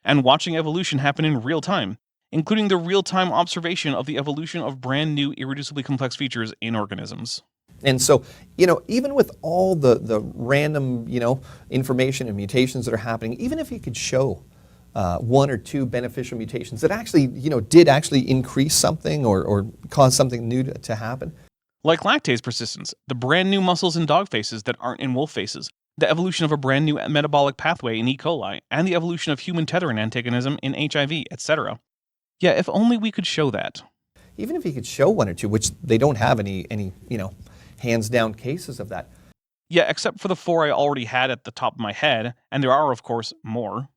[SPEAKER 3] And watching evolution happen in real time, including the real-time observation of the evolution of brand new irreducibly complex features in organisms.
[SPEAKER 2] And so, even with all the random, information and mutations that are happening, even if you could show one or two beneficial mutations that actually, did actually increase something or cause something new to happen.
[SPEAKER 3] Like lactase persistence, the brand new muscles in dog faces that aren't in wolf faces, the evolution of a brand new metabolic pathway in E. coli, and the evolution of human tethering antagonism in HIV, etc. Yeah, if only we could show that.
[SPEAKER 2] Even if you could show one or two, which they don't have any hands-down cases of that.
[SPEAKER 3] Yeah, except for the 4 I already had at the top of my head, and there are, of course, more.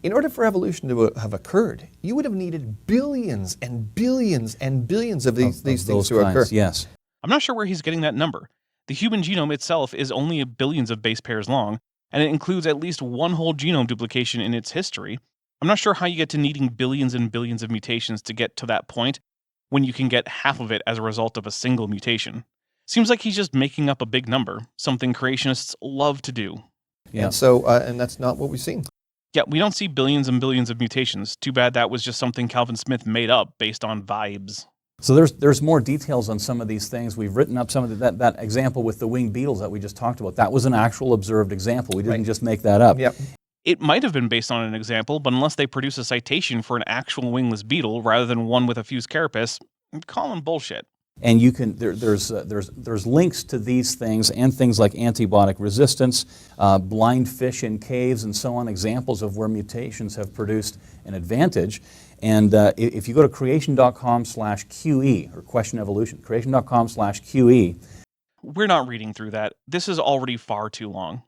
[SPEAKER 2] In order for evolution to have occurred, you would have needed billions and billions and billions of these things to occur.
[SPEAKER 5] Yes.
[SPEAKER 3] I'm not sure where he's getting that number. The human genome itself is only billions of base pairs long, and it includes at least one whole genome duplication in its history. I'm not sure how you get to needing billions and billions of mutations to get to that point when you can get half of it as a result of a single mutation. Seems like he's just making up a big number, something creationists love to do.
[SPEAKER 2] Yeah. And so, and that's not what we've seen.
[SPEAKER 3] Yeah, we don't see billions and billions of mutations. Too bad that was just something Calvin Smith made up based on vibes.
[SPEAKER 5] So there's more details on some of these things. We've written up some of that example with the winged beetles that we just talked about. That was an actual observed example. We didn't just make that up.
[SPEAKER 2] Yep.
[SPEAKER 3] It might have been based on an example, but unless they produce a citation for an actual wingless beetle rather than one with a fused carapace, I'm calling bullshit.
[SPEAKER 5] And you can there's links to these things and things like antibiotic resistance, blind fish in caves, and so on. Examples of where mutations have produced an advantage. And if you go to creation.com/QE or question evolution, creation.com/QE,
[SPEAKER 3] we're not reading through that. This is already far too long.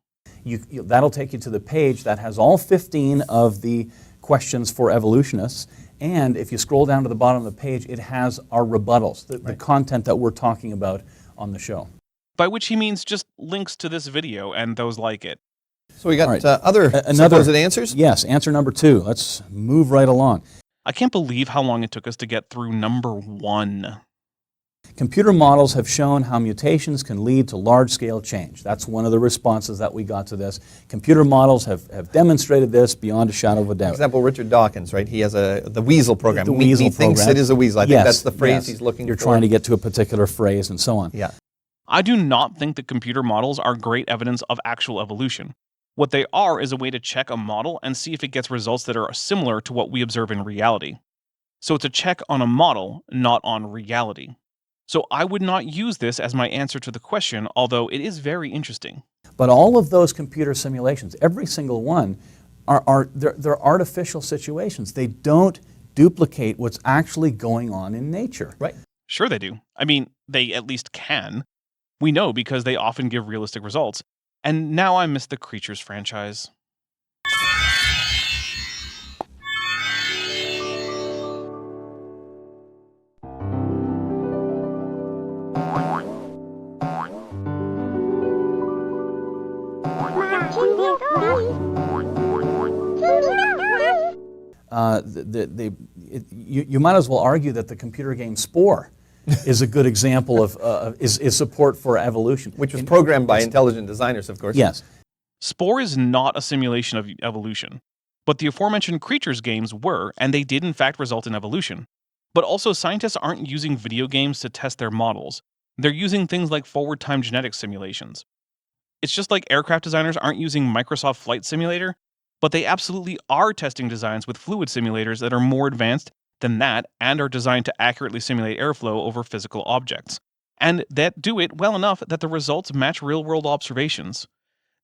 [SPEAKER 5] That'll take you to the page that has all 15 of the questions for evolutionists. And if you scroll down to the bottom of the page, it has our rebuttals, the content that we're talking about on the show.
[SPEAKER 3] By which he means just links to this video and those like it.
[SPEAKER 2] So we got other supposed answers?
[SPEAKER 5] Yes, answer number 2. Let's move right along.
[SPEAKER 3] I can't believe how long it took us to get through number 1.
[SPEAKER 5] Computer models have shown how mutations can lead to large-scale change. That's one of the responses that we got to this. Computer models have demonstrated this beyond a shadow of a doubt.
[SPEAKER 2] For example, Richard Dawkins, right? He has the weasel program.
[SPEAKER 5] The weasel
[SPEAKER 2] he
[SPEAKER 5] program.
[SPEAKER 2] thinks it is a weasel. I think that's the phrase he's looking for.
[SPEAKER 5] You're trying to get to a particular phrase and so on.
[SPEAKER 2] Yeah.
[SPEAKER 3] I do not think that computer models are great evidence of actual evolution. What they are is a way to check a model and see if it gets results that are similar to what we observe in reality. So it's a check on a model, not on reality. So I would not use this as my answer to the question, although it is very interesting.
[SPEAKER 5] But all of those computer simulations, every single one, they're artificial situations. They don't duplicate what's actually going on in nature.
[SPEAKER 2] Right.
[SPEAKER 3] Sure they do. I mean, they at least can. We know because they often give realistic results. And now I miss the Creatures franchise.
[SPEAKER 5] You might as well argue that the computer game Spore is a good example of is support for evolution.
[SPEAKER 2] Which was programmed by intelligent designers, of course.
[SPEAKER 5] Yes.
[SPEAKER 3] Spore is not a simulation of evolution, but the aforementioned Creatures games were, and they did in fact result in evolution. But also scientists aren't using video games to test their models. They're using things like forward-time genetics simulations. It's just like aircraft designers aren't using Microsoft Flight Simulator, but they absolutely are testing designs with fluid simulators that are more advanced than that and are designed to accurately simulate airflow over physical objects, and that do it well enough that the results match real-world observations.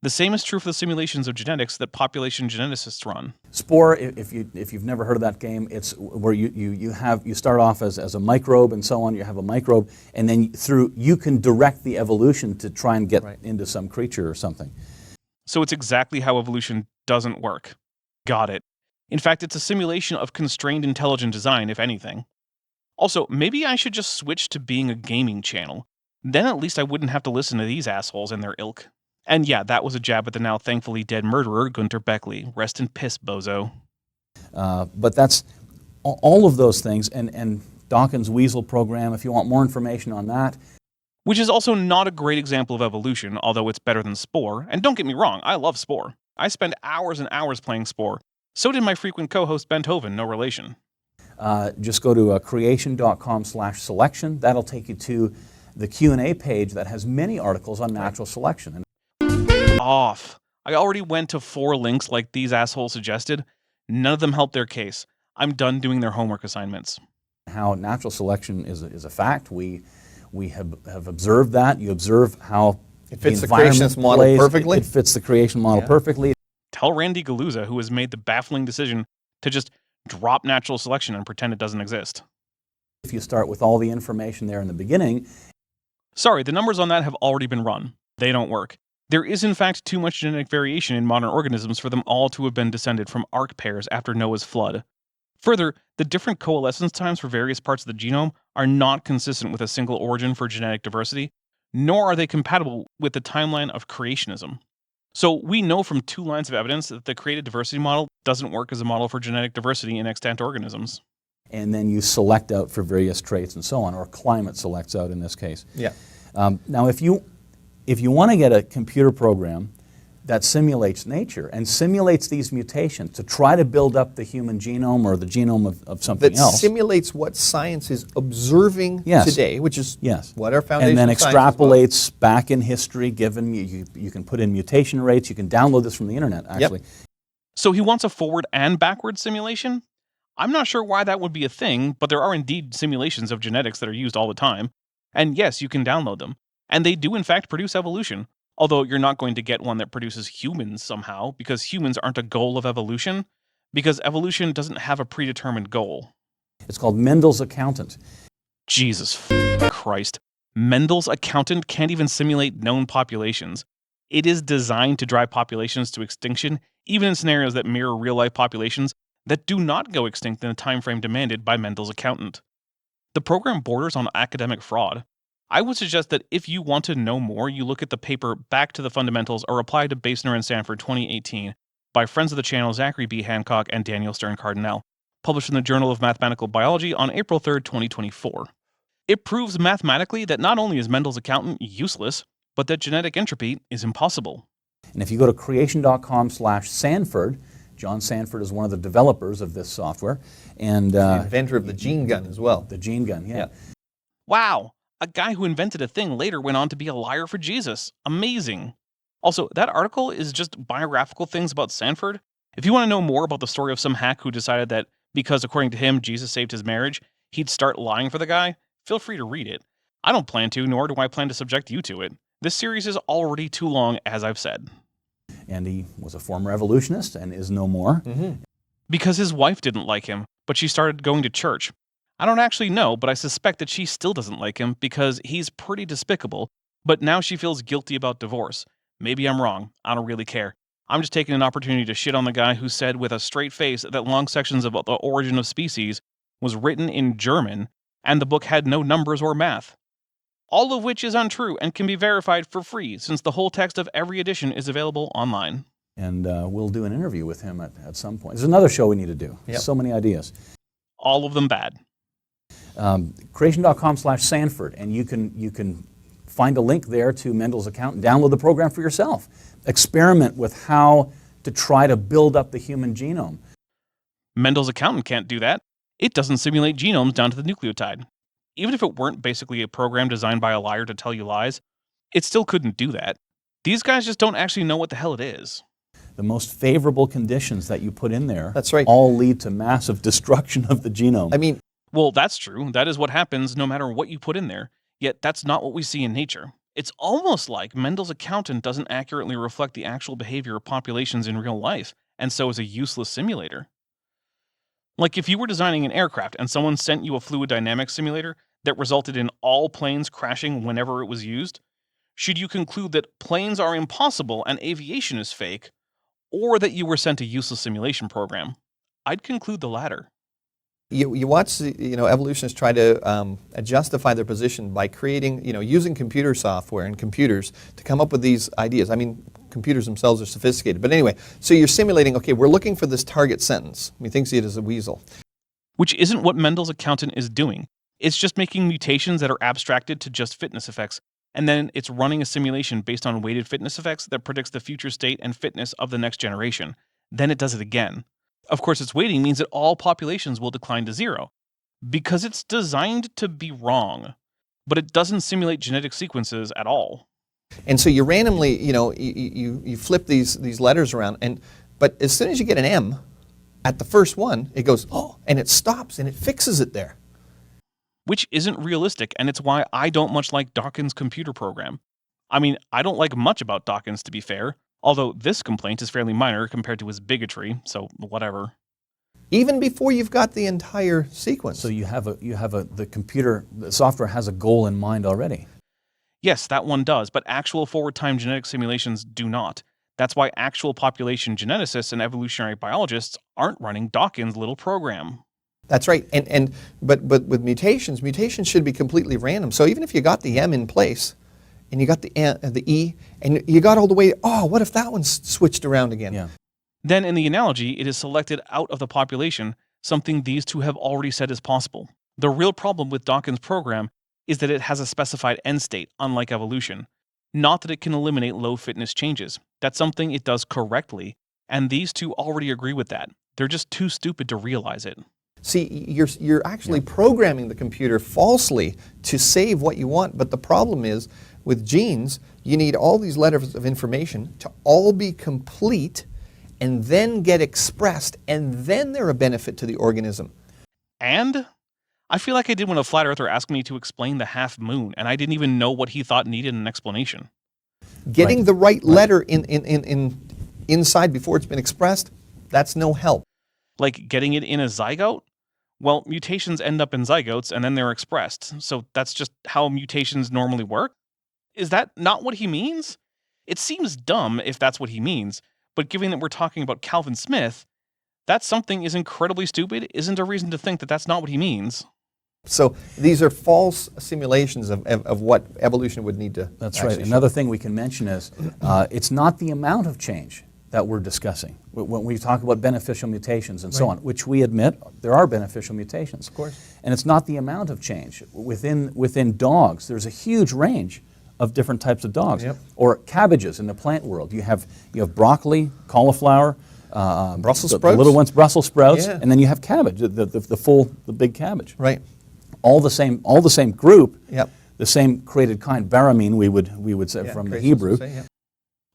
[SPEAKER 3] The same is true for the simulations of genetics that population geneticists run.
[SPEAKER 5] Spore, if you've never heard of that game, it's where you start off as a microbe and so on. You have a microbe, and then you can direct the evolution to try and get into some creature or something.
[SPEAKER 3] So it's exactly how evolution doesn't work. Got it. In fact, it's a simulation of constrained intelligent design, if anything. Also, maybe I should just switch to being a gaming channel. Then at least I wouldn't have to listen to these assholes and their ilk. And yeah, that was a jab at the now thankfully dead murderer, Gunter Beckley. Rest in piss, bozo.
[SPEAKER 5] But that's all of those things, and Dawkins' Weasel program, if you want more information on that.
[SPEAKER 3] Which is also not a great example of evolution, although it's better than Spore. And don't get me wrong, I love Spore. I spend hours and hours playing Spore. So did my frequent co-host Benthoven, no relation.
[SPEAKER 5] Just go to creation.com/selection. That'll take you to the Q&A page that has many articles on natural selection.
[SPEAKER 3] Off. I already went to 4 links like these assholes suggested. None of them helped their case. I'm done doing their homework assignments.
[SPEAKER 5] How natural selection is a fact. We have observed that. You observe how
[SPEAKER 2] it fits the creationist model perfectly.
[SPEAKER 5] It fits the creation model perfectly.
[SPEAKER 3] Tell Randy Galuza, who has made the baffling decision to just drop natural selection and pretend it doesn't exist.
[SPEAKER 5] If you start with all the information there in the beginning.
[SPEAKER 3] Sorry, the numbers on that have already been run. They don't work. There is in fact too much genetic variation in modern organisms for them all to have been descended from ark pairs after Noah's flood. Further, the different coalescence times for various parts of the genome are not consistent with a single origin for genetic diversity, nor are they compatible with the timeline of creationism. So we know from 2 lines of evidence that the created diversity model doesn't work as a model for genetic diversity in extant organisms.
[SPEAKER 5] And then you select out for various traits and so on, or climate selects out in this case.
[SPEAKER 2] Yeah.
[SPEAKER 5] Now, if you want to get a computer program that simulates nature and simulates these mutations to try to build up the human genome or the genome of something else.
[SPEAKER 2] That simulates what science is observing today, which is what our foundation
[SPEAKER 5] and then
[SPEAKER 2] science
[SPEAKER 5] extrapolates back in history, given you can put in mutation rates, you can download this from the internet, actually.
[SPEAKER 2] Yep.
[SPEAKER 3] So he wants a forward and backward simulation? I'm not sure why that would be a thing, but there are indeed simulations of genetics that are used all the time. And yes, you can download them. And they do in fact produce evolution. Although you're not going to get one that produces humans somehow, because humans aren't a goal of evolution, because evolution doesn't have a predetermined goal.
[SPEAKER 5] It's called Mendel's accountant.
[SPEAKER 3] Jesus Christ. Mendel's accountant can't even simulate known populations. It is designed to drive populations to extinction, even in scenarios that mirror real-life populations that do not go extinct in the time frame demanded by Mendel's accountant. The program borders on academic fraud. I would suggest that if you want to know more, you look at the paper Back to the Fundamentals, a reply to Basner and Sanford 2018 by friends of the channel Zachary B. Hancock and Daniel Stern Cardinal, published in the Journal of Mathematical Biology on April 3, 2024. It proves mathematically that not only is Mendel's accountant useless, but that genetic entropy is impossible.
[SPEAKER 5] And if you go to creation.com/Sanford, John Sanford is one of the developers of this software. And
[SPEAKER 2] the inventor of the gene gun as well.
[SPEAKER 5] The gene gun, yeah.
[SPEAKER 3] Wow. A guy who invented a thing later went on to be a liar for Jesus. Amazing. Also, that article is just biographical things about Sanford. If you want to know more about the story of some hack who decided that because according to him, Jesus saved his marriage, he'd start lying for the guy, feel free to read it. I don't plan to, nor do I plan to subject you to it. This series is already too long, as I've said.
[SPEAKER 5] And he was a former evolutionist and is no more.
[SPEAKER 3] Because his wife didn't like him, but she started going to church. I don't actually know, but I suspect that she still doesn't like him because he's pretty despicable, but now she feels guilty about divorce. Maybe I'm wrong. I don't really care. I'm just taking an opportunity to shit on the guy who said with a straight face that long sections about the origin of species was written in German and the book had no numbers or math. All of which is untrue and can be verified for free since the whole text of every edition is available online.
[SPEAKER 5] And we'll do an interview with him at some point. There's another show we need to do.
[SPEAKER 2] Yep.
[SPEAKER 5] So many ideas.
[SPEAKER 3] All of them bad.
[SPEAKER 5] Creation.com/Sanford, and you can find a link there to Mendel's account and download the program for yourself. Experiment with how to try to build up the human genome.
[SPEAKER 3] Mendel's accountant can't do that. It doesn't simulate genomes down to the nucleotide. Even if it weren't basically a program designed by a liar to tell you lies, it still couldn't do that. These guys just don't actually know what the hell it is.
[SPEAKER 5] The most favorable conditions that you put in there
[SPEAKER 2] That's right.
[SPEAKER 5] all lead to massive destruction of the genome.
[SPEAKER 2] I mean,
[SPEAKER 3] Well, that's true. That is what happens no matter what you put in there. Yet that's not what we see in nature. It's almost like Mendel's accountant doesn't accurately reflect the actual behavior of populations in real life, and so is a useless simulator. Like if you were designing an aircraft and someone sent you a fluid dynamics simulator that resulted in all planes crashing whenever it was used, should you conclude that planes are impossible and aviation is fake, or that you were sent a useless simulation program? I'd conclude the latter.
[SPEAKER 2] you watch evolutionists try to justify their position by creating, using computer software and computers to come up with these ideas. I mean, computers themselves are sophisticated. But anyway, so you're simulating, okay, we're looking for this target sentence. We think it is a weasel.
[SPEAKER 3] Which isn't what Mendel's accountant is doing. It's just making mutations that are abstracted to just fitness effects, and then it's running a simulation based on weighted fitness effects that predicts the future state and fitness of the next generation. Then it does it again. Of course, its weighting means that all populations will decline to zero, because it's designed to be wrong, but it doesn't simulate genetic sequences at all.
[SPEAKER 2] And so you randomly, you flip these letters around, but as soon as you get an M at the first one, it goes, oh, and it stops and it fixes it there.
[SPEAKER 3] Which isn't realistic, and it's why I don't much like Dawkins' computer program. I mean, I don't like much about Dawkins, to be fair, although this complaint is fairly minor compared to his bigotry, so whatever.
[SPEAKER 2] Even before you've got the entire sequence.
[SPEAKER 5] So the software has a goal in mind already.
[SPEAKER 3] Yes, that one does, but actual forward-time genetic simulations do not. That's why actual population geneticists and evolutionary biologists aren't running Dawkins' little program.
[SPEAKER 2] That's right. But with mutations should be completely random. So even if you got the M in place, and you got the E, and you got all the way, oh, what if that one's switched around again?
[SPEAKER 5] Yeah.
[SPEAKER 3] Then in the analogy, it is selected out of the population, something these two have already said is possible. The real problem with Dawkins' program is that it has a specified end state, unlike evolution. Not that it can eliminate low fitness changes. That's something it does correctly, and these two already agree with that. They're just too stupid to realize it.
[SPEAKER 2] See, you're actually programming the computer falsely to save what you want, but the problem is, with genes, you need all these letters of information to all be complete and then get expressed, and then they're a benefit to the organism.
[SPEAKER 3] And I feel like I did when a flat earther asked me to explain the half moon, and I didn't even know what he thought needed an explanation.
[SPEAKER 2] Getting the right letter inside before it's been expressed, that's no help.
[SPEAKER 3] Like getting it in a zygote? Well, mutations end up in zygotes and then they're expressed, so that's just how mutations normally work? Is that not what he means? It seems dumb if that's what he means, but given that we're talking about Calvin Smith, that something is incredibly stupid isn't a reason to think that that's not what he means.
[SPEAKER 2] So these are false simulations of what evolution would need to.
[SPEAKER 5] That's right. Another thing we can mention is it's not the amount of change that we're discussing. When we talk about beneficial mutations and so on, which we admit there are beneficial mutations.
[SPEAKER 2] Of course.
[SPEAKER 5] And it's not the amount of change. Within dogs, there's a huge range of different types of dogs.
[SPEAKER 2] Yep.
[SPEAKER 5] Or cabbages in the plant world. You have broccoli, cauliflower,
[SPEAKER 2] Brussels
[SPEAKER 5] the
[SPEAKER 2] sprouts.
[SPEAKER 5] little ones, Brussels sprouts,
[SPEAKER 2] Yeah.
[SPEAKER 5] and then you have cabbage, the big cabbage.
[SPEAKER 2] Right.
[SPEAKER 5] All the same group.
[SPEAKER 2] Yep.
[SPEAKER 5] The same created kind, baramine we would say from the
[SPEAKER 2] creations
[SPEAKER 5] Hebrew.
[SPEAKER 2] would say, yeah.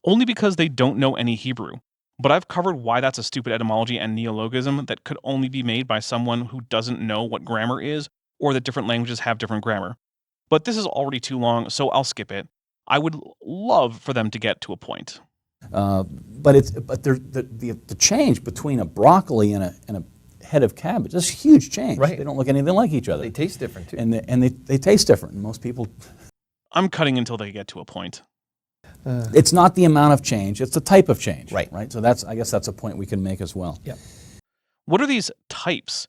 [SPEAKER 3] Only because they don't know any Hebrew. But I've covered why that's a stupid etymology and neologism that could only be made by someone who doesn't know what grammar is, or that different languages have different grammar. But this is already too long, so I'll skip it. I would love for them to get to a point.
[SPEAKER 5] But the change between a broccoli and a head of cabbage, that's a huge change.
[SPEAKER 2] Right.
[SPEAKER 5] They don't look anything like each other.
[SPEAKER 2] They taste different too.
[SPEAKER 5] And they taste different. Most people,
[SPEAKER 3] I'm cutting until they get to a point.
[SPEAKER 5] it's not the amount of change, it's the type of change.
[SPEAKER 2] Right.
[SPEAKER 5] Right. So I guess that's a point we can make as well.
[SPEAKER 2] Yep.
[SPEAKER 3] What are these types?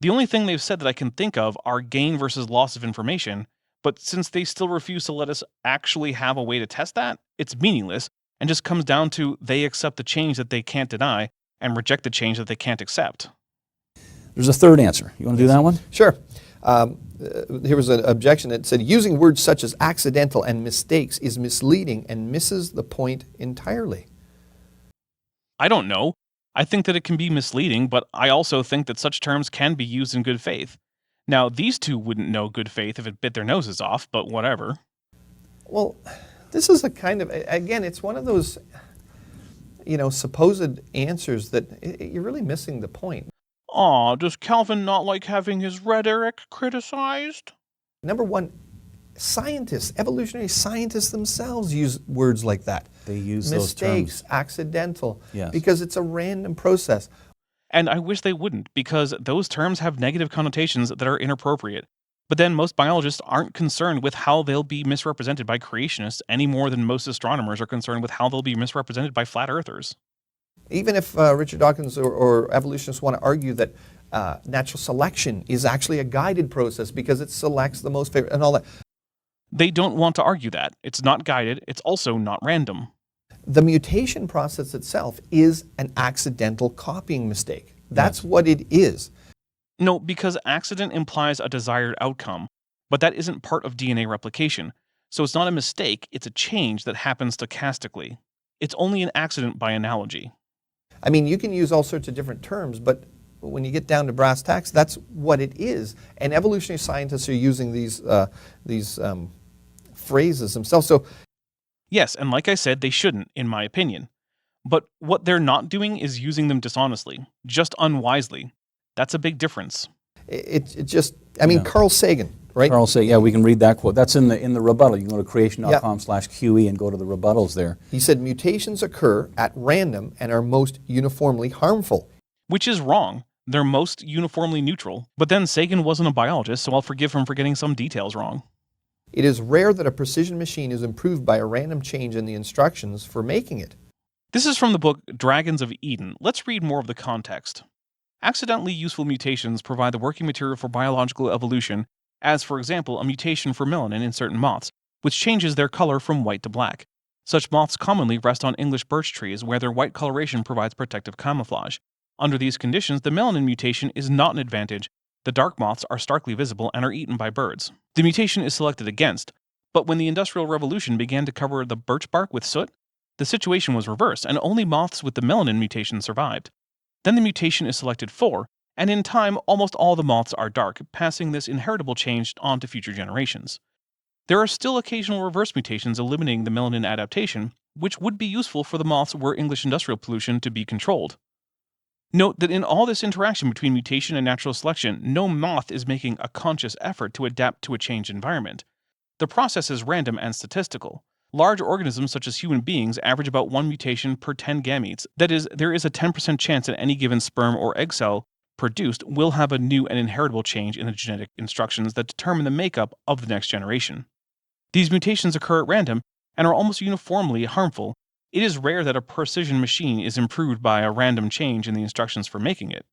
[SPEAKER 3] The only thing they've said that I can think of are gain versus loss of information, but since they still refuse to let us actually have a way to test that, it's meaningless and just comes down to they accept the change that they can't deny and reject the change that they can't accept.
[SPEAKER 5] There's a third answer. You want to do that one?
[SPEAKER 2] Sure. Here was an objection that said using words such as accidental and mistakes is misleading and misses the point entirely.
[SPEAKER 3] I don't know. I think that it can be misleading, but I also think that such terms can be used in good faith. Now, these two wouldn't know good faith if it bit their noses off, but whatever.
[SPEAKER 2] Well, this is a kind of, again, it's one of those, supposed answers that you're really missing the point.
[SPEAKER 3] Aw, does Calvin not like having his rhetoric criticized?
[SPEAKER 2] Number one, scientists, evolutionary scientists themselves use words like that.
[SPEAKER 5] They use
[SPEAKER 2] mistakes,
[SPEAKER 5] those terms.
[SPEAKER 2] accidental,
[SPEAKER 5] Yes.
[SPEAKER 2] because it's a random process.
[SPEAKER 3] And I wish they wouldn't, because those terms have negative connotations that are inappropriate. But then most biologists aren't concerned with how they'll be misrepresented by creationists any more than most astronomers are concerned with how they'll be misrepresented by flat earthers.
[SPEAKER 2] Even if Richard Dawkins or evolutionists want to argue that natural selection is actually a guided process because it selects the most favorite and all that.
[SPEAKER 3] They don't want to argue that. It's not guided, it's also not random.
[SPEAKER 2] The mutation process itself is an accidental copying mistake. That's what it is.
[SPEAKER 3] No, because accident implies a desired outcome, but that isn't part of DNA replication. So it's not a mistake, it's a change that happens stochastically. It's only an accident by analogy.
[SPEAKER 2] I mean, you can use all sorts of different terms, but when you get down to brass tacks, that's what it is. And evolutionary scientists are using these phrases themselves. So,
[SPEAKER 3] Yes, and like I said, they shouldn't, in my opinion. But what they're not doing is using them dishonestly, just unwisely. That's a big difference.
[SPEAKER 2] it just, I mean, Carl Sagan, right?
[SPEAKER 5] Carl say, yeah, we can read that quote. That's in the rebuttal. You can go to creation.com/QE and go to the rebuttals there.
[SPEAKER 2] He said mutations occur at random and are most uniformly harmful.
[SPEAKER 3] Which is wrong. They're most uniformly neutral. But then Sagan wasn't a biologist, so I'll forgive him for getting some details wrong.
[SPEAKER 2] It is rare that a precision machine is improved by a random change in the instructions for making it.
[SPEAKER 3] This is from the book Dragons of Eden. Let's read more of the context. Accidentally useful mutations provide the working material for biological evolution, as for example a mutation for melanin in certain moths, which changes their color from white to black. Such moths commonly rest on English birch trees where their white coloration provides protective camouflage. Under these conditions, the melanin mutation is not an advantage. The dark moths are starkly visible and are eaten by birds. The mutation is selected against, but when the Industrial Revolution began to cover the birch bark with soot, the situation was reversed and only moths with the melanin mutation survived. Then the mutation is selected for, and in time almost all the moths are dark, passing this inheritable change on to future generations. There are still occasional reverse mutations eliminating the melanin adaptation, which would be useful for the moths were English industrial pollution to be controlled. Note that in all this interaction between mutation and natural selection, no moth is making a conscious effort to adapt to a changed environment. The process is random and statistical. Large organisms such as human beings average about 1 mutation per 10 gametes. That is, there is a 10% chance that any given sperm or egg cell produced will have a new and inheritable change in the genetic instructions that determine the makeup of the next generation. These mutations occur at random and are almost uniformly harmful. It is rare that a precision machine is improved by a random change in the instructions for making it.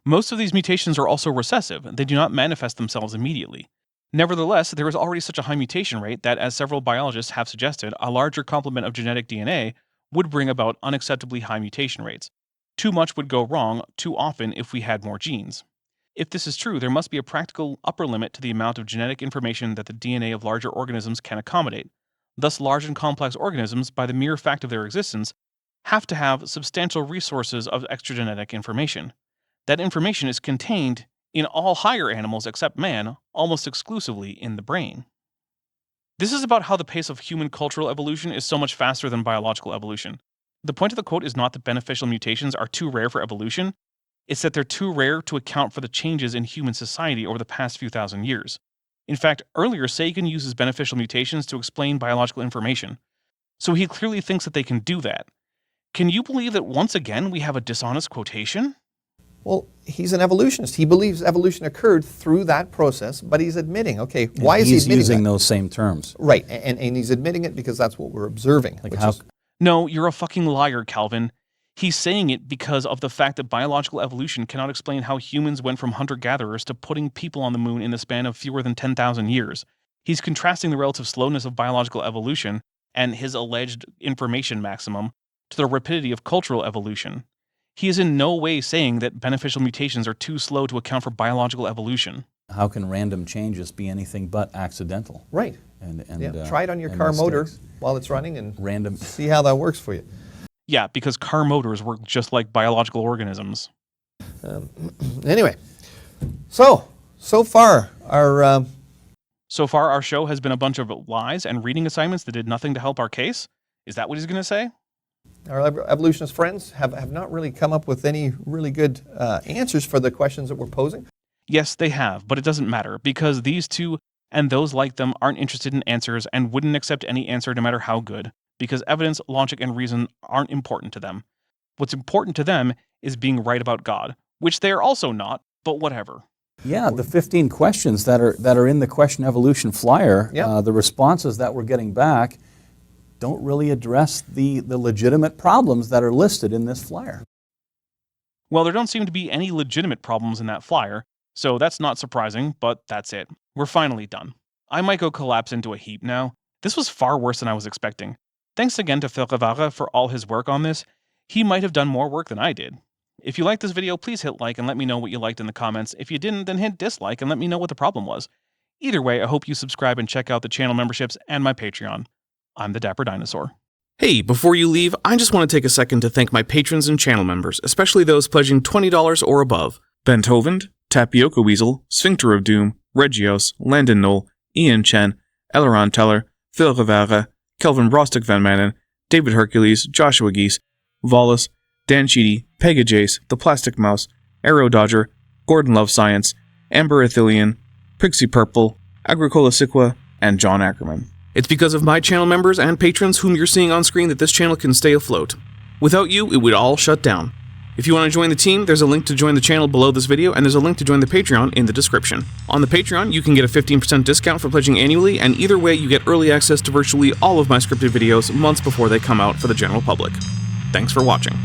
[SPEAKER 3] Most of these mutations are also recessive. They do not manifest themselves immediately. Nevertheless, there is already such a high mutation rate that, as several biologists have suggested, a larger complement of genetic DNA would bring about unacceptably high mutation rates. Too much would go wrong too often if we had more genes. If this is true, there must be a practical upper limit to the amount of genetic information that the DNA of larger organisms can accommodate. Thus, large and complex organisms, by the mere fact of their existence, have to have substantial resources of extragenetic information. That information is contained in all higher animals except man, almost exclusively in the brain. This is about how the pace of human cultural evolution is so much faster than biological evolution. The point of the quote is not that beneficial mutations are too rare for evolution, it's that they're too rare to account for the changes in human society over the past few thousand years. In fact, earlier Sagan uses beneficial mutations to explain biological information, so he clearly thinks that they can do that. Can you believe that once again we have a dishonest quotation?
[SPEAKER 2] Well, he's an evolutionist. He believes evolution occurred through that process, but he's admitting, okay, why is he admitting
[SPEAKER 5] He's using
[SPEAKER 2] that?
[SPEAKER 5] those same terms.
[SPEAKER 2] Right, and he's admitting it because that's what we're observing.
[SPEAKER 5] Like
[SPEAKER 2] which
[SPEAKER 5] how,
[SPEAKER 2] is,
[SPEAKER 3] No, you're a fucking liar, Calvin. He's saying it because of the fact that biological evolution cannot explain how humans went from hunter-gatherers to putting people on the moon in the span of fewer than 10,000 years. He's contrasting the relative slowness of biological evolution and his alleged information maximum to the rapidity of cultural evolution. He is in no way saying that beneficial mutations are too slow to account for biological evolution.
[SPEAKER 5] how can random changes be anything but accidental?
[SPEAKER 2] right.
[SPEAKER 5] And
[SPEAKER 2] Try it on your
[SPEAKER 5] and
[SPEAKER 2] car motor
[SPEAKER 5] mistakes.
[SPEAKER 2] while it's running and
[SPEAKER 5] Random.
[SPEAKER 2] see how that works for you.
[SPEAKER 3] Yeah, because car motors work just like biological organisms.
[SPEAKER 2] Anyway, so far our
[SPEAKER 3] So far, our show has been a bunch of lies and reading assignments that did nothing to help our case? Is that what he's going to say?
[SPEAKER 2] evolutionist friends have not really come up with any really good answers for the questions that we're posing.
[SPEAKER 3] Yes, they have, but it doesn't matter, because these two and those like them aren't interested in answers and wouldn't accept any answer no matter how good, because evidence, logic, and reason aren't important to them. What's important to them is being right about God, which they are also not, but whatever.
[SPEAKER 5] Yeah, the 15 questions that are in the Question Evolution flyer,
[SPEAKER 2] Yeah.
[SPEAKER 5] the responses that we're getting back don't really address the legitimate problems that are listed in this flyer.
[SPEAKER 3] Well, there don't seem to be any legitimate problems in that flyer, so that's not surprising, but that's it. We're finally done. I might go collapse into a heap now. This was far worse than I was expecting. Thanks again to Phil Rivara for all his work on this. He might have done more work than I did. If you liked this video, please hit like and let me know what you liked in the comments. If you didn't, then hit dislike and let me know what the problem was. Either way, I hope you subscribe and check out the channel memberships and my Patreon. I'm the Dapper Dinosaur. Hey, before you leave, I just want to take a second to thank my patrons and channel members, especially those pledging $20 or above. Ben Tovand, Tapioca Weasel, Sphincter of Doom, Regios, Landon Knoll, Ian Chen, Eleron Teller, Phil Rivera, Kelvin Brostick Van Manen, David Hercules, Joshua Geese, Vollus, Dan Sheedy, Pega Jace, The Plastic Mouse, Arrow Dodger, Gordon Love Science, Amber Athelian, Pixie Purple, Agricola Siqua, and John Ackerman. It's because of my channel members and patrons whom you're seeing on screen that this channel can stay afloat. Without you, it would all shut down. If you want to join the team, there's a link to join the channel below this video, and there's a link to join the Patreon in the description. On the Patreon, you can get a 15% discount for pledging annually, and either way, you get early access to virtually all of my scripted videos months before they come out for the general public. Thanks for watching.